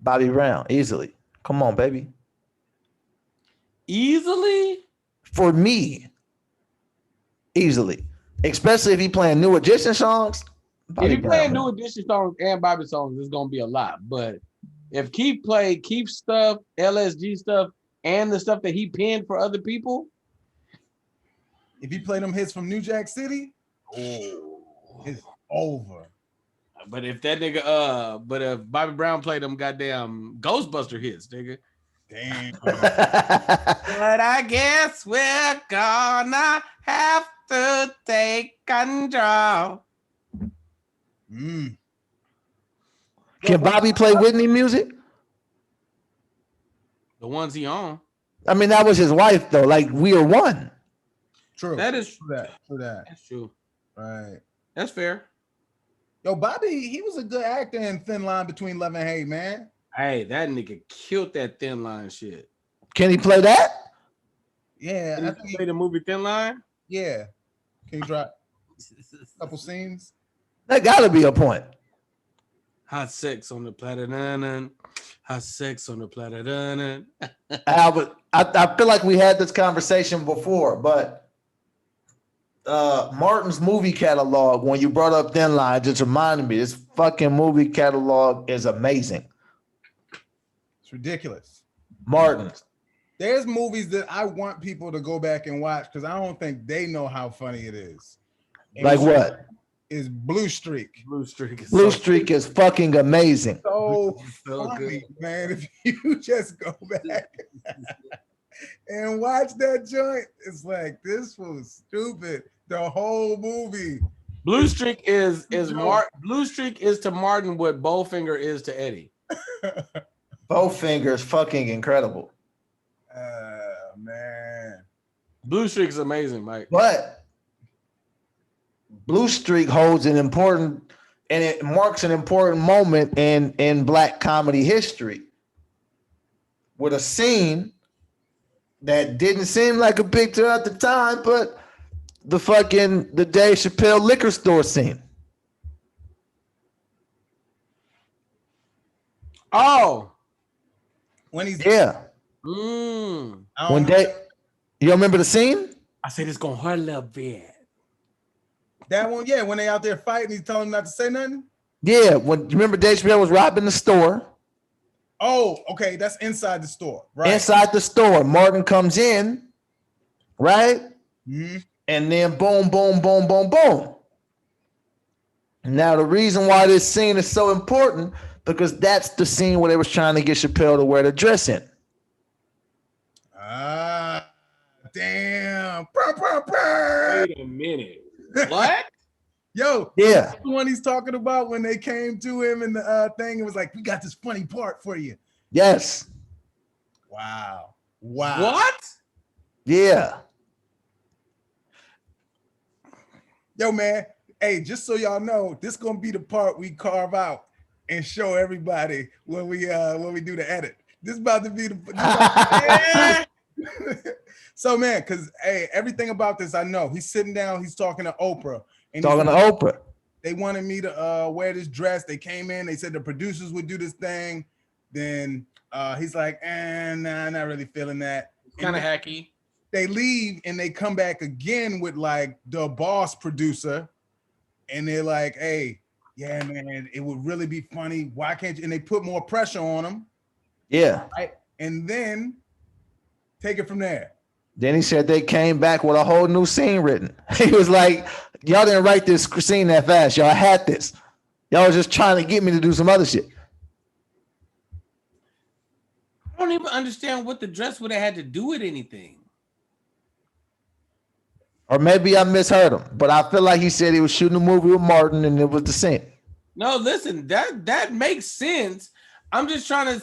Bobby Brown, easily. Come on, baby. Easily? For me, easily. Especially if he playing New Edition songs. If you playing New Edition songs and Bobby songs, it's gonna be a lot. But if Keith played Keith stuff, LSG stuff, and the stuff that he penned for other people, if he played them hits from New Jack City, it's over. But if that nigga, but if Bobby Brown played them goddamn Ghostbuster hits, nigga. Damn. But I guess we're gonna have to take control. Mm. Can Bobby play Whitney music? The ones he on. I mean, that was his wife though. Like, we are one. True. That is true. That. That's true. Right. That's fair. Yo, Bobby, he was a good actor in Thin Line Between Love and Hate, man. Hey, that nigga killed that Thin Line shit. Can he play that? Yeah. Can he play the movie Thin Line? Yeah. Can you drop a couple scenes? That gotta be a point. Hot sex on the platter, dun, hot sex on the platter, dun. Albert, I feel like we had this conversation before, but Martin's movie catalog, when you brought up Thin Line, just reminded me, this fucking movie catalog is amazing. It's ridiculous. Martin's. There's movies that I want people to go back and watch because I don't think they know how funny it is. And like what? Is Blue Streak. Blue Streak is Blue Streak is fucking amazing. So good. funny, man. If you just go back and watch that joint, it's like, this was stupid. The whole movie. Blue Streak is Blue Streak is to Martin what Bowfinger is to Eddie. Bowfinger is fucking incredible. Man. Blue Streak is amazing, Mike. But Blue Streak holds an important, and it marks an important moment in Black comedy history with a scene that didn't seem like a big deal at the time, but the Dave Chappelle liquor store scene. Oh, When he's When Dave, you remember the scene? I said it's gonna hurt a little bit. that one, yeah, when they out there fighting, he's telling him not to say nothing. Yeah, when you remember Dave Chappelle was robbing the store. Oh, okay, that's inside the store, right? Inside the store, Martin comes in, right? Mm-hmm. And then boom, boom, boom, boom, boom. Now, the reason why this scene is so important, because that's the scene where they was trying to get Chappelle to wear the dress in. Damn. Wait a minute. What? Yo, Yeah. that's the one he's talking about when they came to him and the thing, it was like, we got this funny part for you. Yes. Wow. What? Yeah. Yo, man. Hey, just so y'all know, this gonna be the part we carve out and show everybody when we do the edit. This about to be the So, man, because hey, everything about this I know. He's sitting down, he's talking to Oprah. And Talking to Oprah. they wanted me to wear this dress. They came in, they said the producers would do this thing. Then he's like, nah, not really feeling that. Kind of hacky. They leave and they come back again with like the boss producer. And they're like, hey, yeah, man, it would really be funny. Why can't you? And they put more pressure on him. Yeah. Right? And then take it from there. Then he said they came back with a whole new scene written. He was like, y'all didn't write this scene that fast. Y'all had this. Y'all was just trying to get me to do some other shit. I don't even understand what the dress would have had to do with anything. Or maybe I misheard him, but I feel like he said he was shooting a movie with Martin and it was Descent. No, listen, that makes sense. I'm just trying to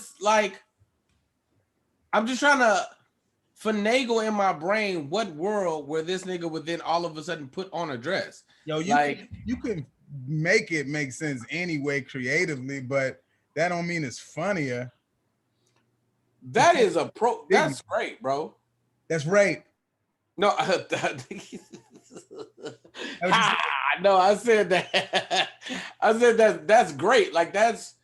finagle in my brain what world where this nigga would then all of a sudden put on a dress. Yo, you can make it make sense anyway creatively, but that don't mean it's funnier. That's great, bro. That's right. No, no, I said that. I said that's great. Like that's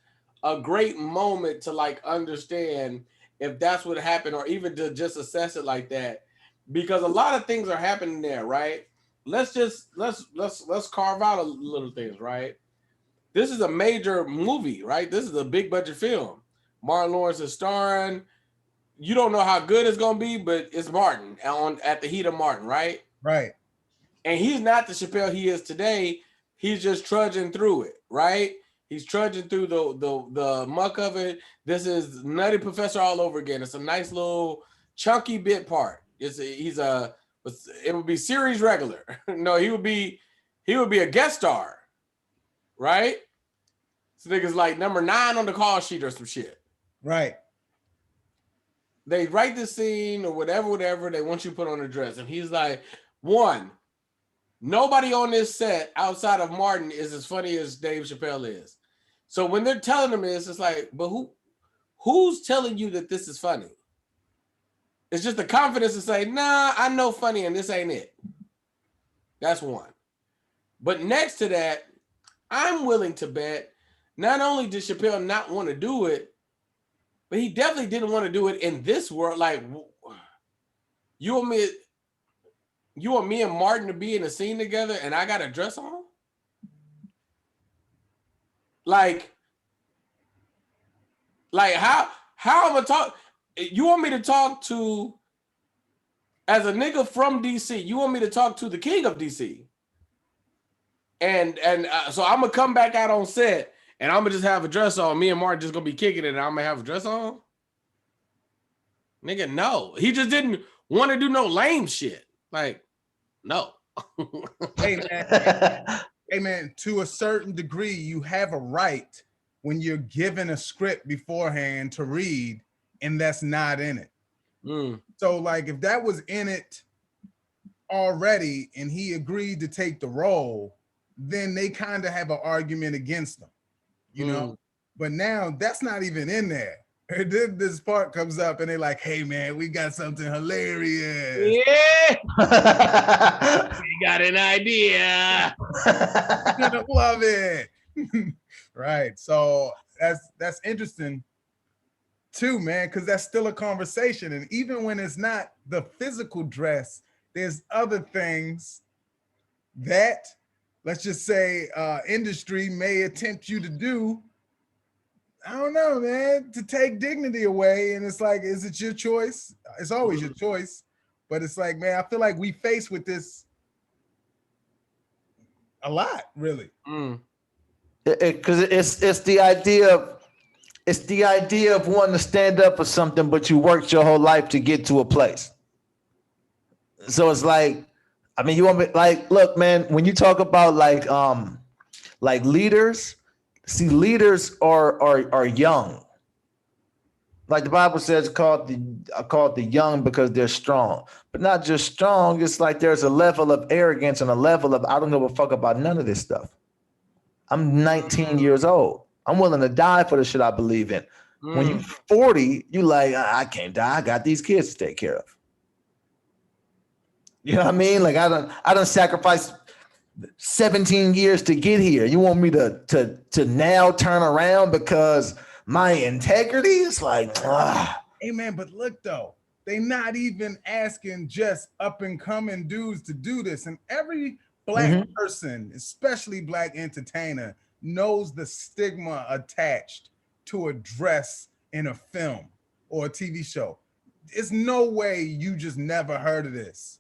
a great moment to like understand if that's what happened, or even to just assess it like that, because a lot of things are happening there, right? Let's carve out a little things, right? This is a major movie, right? This is a big budget film. Martin Lawrence is starring. You don't know how good it's gonna be, but it's Martin at the heat of Martin, right? Right. And he's not the Chappelle he is today. He's just trudging through it, right? He's trudging through the muck of it. This is Nutty Professor all over again. It's a nice little chunky bit part. It would be series regular. No, he would be a guest star, right? So niggas like number 9 on the call sheet or some shit. Right. They write the scene or whatever they want you to put on a dress. And he's like, one, nobody on this set outside of Martin is as funny as Dave Chappelle is. So when they're telling him this, it's like, but who's telling you that this is funny? It's just the confidence to say, nah, I know funny and this ain't it. That's one. But next to that, I'm willing to bet not only did Chappelle not want to do it, but he definitely didn't want to do it in this world. Like, you want me and Martin to be in a scene together and I got a dress on? Like how I'm gonna talk? You want me to talk to, as a nigga from DC, you want me to talk to the king of DC? And so I'm gonna come back out on set and I'm gonna just have a dress on. Me and Martin just gonna be kicking it and I'm gonna have a dress on? Nigga, no. He just didn't want to do no lame shit. Like, no. Hey man, to a certain degree, you have a right when you're given a script beforehand to read and that's not in it. So like if that was in it already and he agreed to take the role, then they kind of have an argument against them, you know? But now that's not even in there. And then this part comes up and they're like, hey man, we got something hilarious. Yeah. We got an idea. You're gonna love it. Right. So that's interesting too, man, because that's still a conversation. And even when it's not the physical dress, there's other things that, let's just say, industry may attempt you to do. I don't know, man, to take dignity away. And it's like, is it your choice? It's always your choice. But it's like, man, I feel like we face with this a lot, really. Because it's the idea of wanting to stand up for something, but you worked your whole life to get to a place. So it's like, I mean, you want me like, look, man, when you talk about like leaders, see, leaders are young. Like the Bible says, called the young because they're strong, but not just strong. It's like there's a level of arrogance and a level of I don't give a fuck about none of this stuff. I'm 19 years old. I'm willing to die for the shit I believe in. When you're 40, you like, I can't die. I got these kids to take care of. You know what I mean? Like I don't sacrifice 17 years to get here. You want me to now turn around because my integrity is like, Hey man, but look though, they not even asking just up and coming dudes to do this. And every Black person, especially Black entertainer, knows the stigma attached to a dress in a film or a TV show. There's no way you just never heard of this.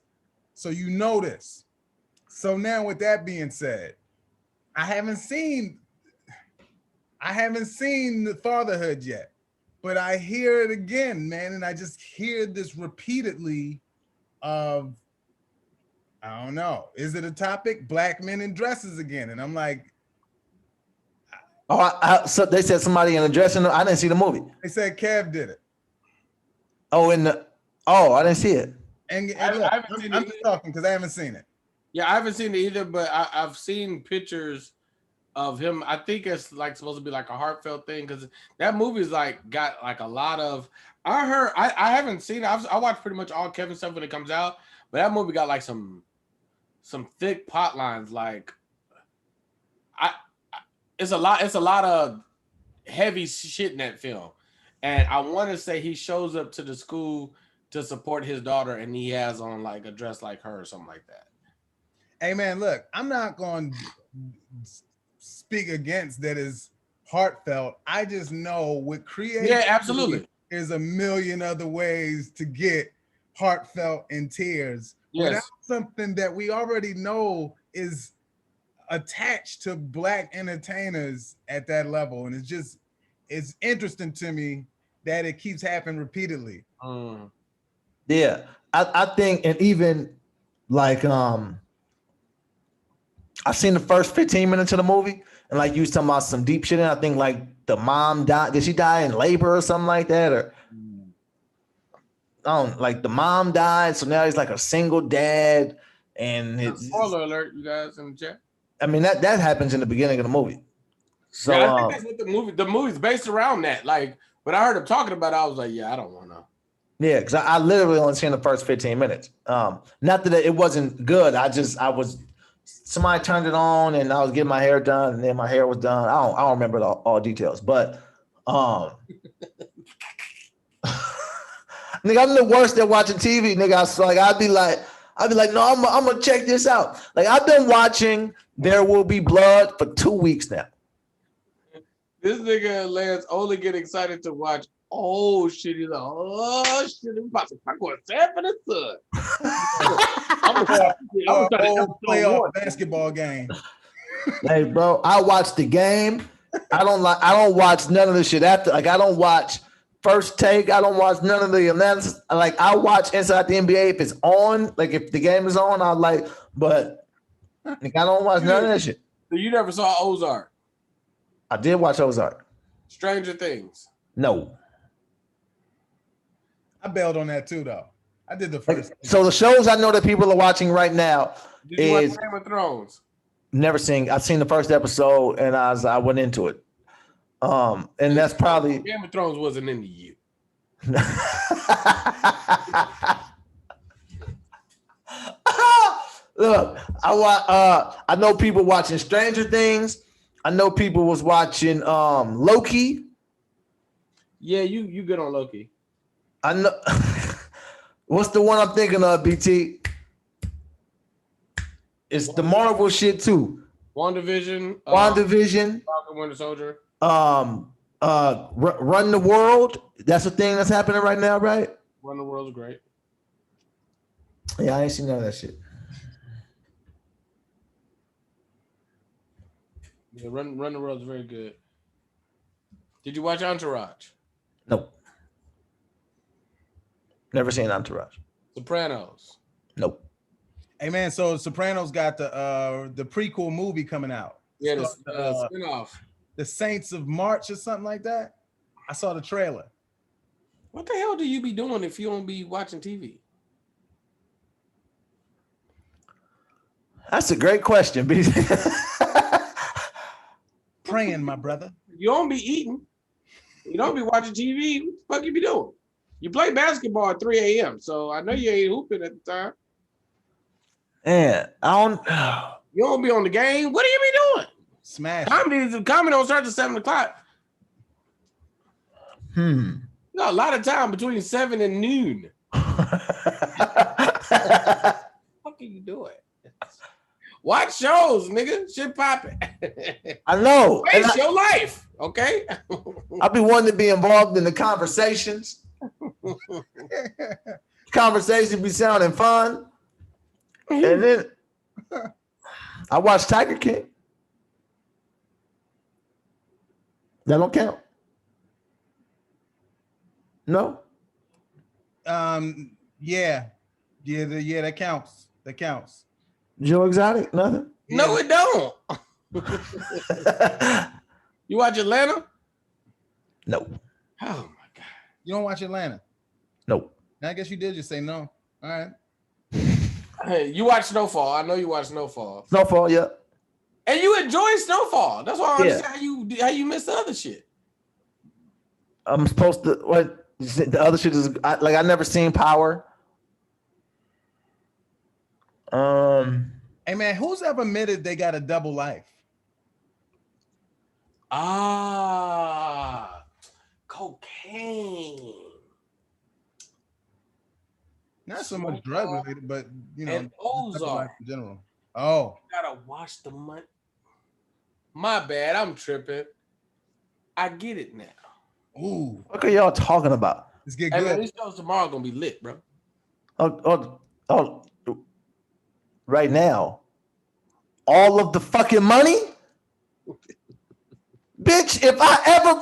So you know this. So now with that being said, I haven't seen the Fatherhood yet, but I hear it again, man. And I just hear this repeatedly of I don't know. Is it a topic? Black men in dresses again. And I'm like, So they said somebody in the dressing room. I didn't see the movie. they said Kev did it. Oh, I didn't see it. And I look, haven't seen I'm it just either. talking because I haven't seen it. Yeah, I haven't seen it either, but I've seen pictures of him. I think it's like supposed to be like a heartfelt thing because that movie's like got like a lot of. I haven't seen it. I watch pretty much all Kevin stuff when it comes out, but that movie got like some thick plot lines. Like, it's a lot of heavy shit in that film, and I want to say he shows up to the school to support his daughter, and he has on like a dress like her or something like that. Hey man, look, I'm not going to speak against that is heartfelt. I just know with creativity, Yeah, absolutely. There's a million other ways to get heartfelt and tears without Yes. something that we already know is attached to Black entertainers at that level. And it's interesting to me that it keeps happening repeatedly. Yeah, I think, and even like I've seen the first 15 minutes of the movie, and like you was talking about some deep shit, and I think like the mom died. Did she die in labor or something like that? Or I don't like the mom died, so now he's like a single dad, and it's Spoiler alert, you guys in the chat. I mean that happens in the beginning of the movie. So Yeah, I think that's what the movie's based around that. Like, but I heard him talking about it, I was like, yeah, I don't want to. yeah, because I literally only seen the first 15 minutes. Not that it wasn't good. I was somebody turned it on and I was getting my hair done and then my hair was done. I don't remember all details, but nigga, I'm the worst at watching TV, nigga. I'd be like, no, I'm gonna check this out. Like I've been watching There Will Be Blood for 2 weeks now. This nigga Lance only get excited to watch. Oh shit! He's like, oh shit! I'm going sad for the sun. I'm Whole playoff basketball game. Hey, bro, I watch the game. I don't watch none of the shit after. Like I don't watch First Take. I don't watch none of the analysis. Like I watch Inside the NBA if it's on. Like if the game is on, I like. But like, I don't watch none of that shit. So you never saw Ozark? I did watch Ozark. Stranger Things. No. I bailed on that too, though. I did the first. So the shows I know that people are watching right now Did you watch Game of Thrones? Never seen. I've seen the first episode and I went into it. And that's probably Game of Thrones wasn't into you. Look, I know people watching Stranger Things. I know people was watching Loki. Yeah, you good on Loki. I know. What's the one I'm thinking of, BT? It's the Marvel shit too. WandaVision. WandaVision. Falcon Winter Soldier. Run the World. That's the thing that's happening right now, right? Run the World's great. Yeah, I ain't seen none of that shit. Yeah, Run the World's very good. Did you watch Entourage? Nope. Never seen Entourage. Sopranos. Nope. Hey man, so Sopranos got the prequel movie coming out. Yeah, the So, spinoff. The Saints of March or something like that. I saw the trailer. What the hell do you be doing if you don't be watching TV? That's a great question, BT. Praying, my brother. You don't be eating. You don't be watching TV. What the fuck you be doing? You play basketball at 3 a.m., so I know you ain't hooping at the time. Man, I don't. You don't be on the game. What do you be doing? Smash. Comedy don't start at 7 o'clock. You got a lot of time between 7 and noon. What are you doing? Watch shows, nigga. Shit popping. I know. Waste your life, okay? I be wanting to be involved in the conversations. Conversations be sounding fun. And then I watch Tiger King. That don't count. No. Yeah, that counts. That counts. Joe Exotic, nothing. No, it don't. You watch Atlanta? No, Oh my god. You don't watch Atlanta? no. I guess you did just say no. All right. Hey, you watch Snowfall. I know you watch Snowfall. Snowfall, yeah. And you enjoy Snowfall. That's why I don't Yeah. understand how you miss the other shit. I'm supposed to what the other shit is I never seen Power. Hey man, who's ever admitted they got a double life? Cocaine. Not so much drug related, but you know, And Ozark. life in general. Oh, You gotta watch the money. My bad, I'm tripping. I get it now. ooh, What are y'all talking about? let's get Hey good. man, these shows tomorrow gonna be lit, bro. Oh, right now. All of the fucking money? Bitch, if I ever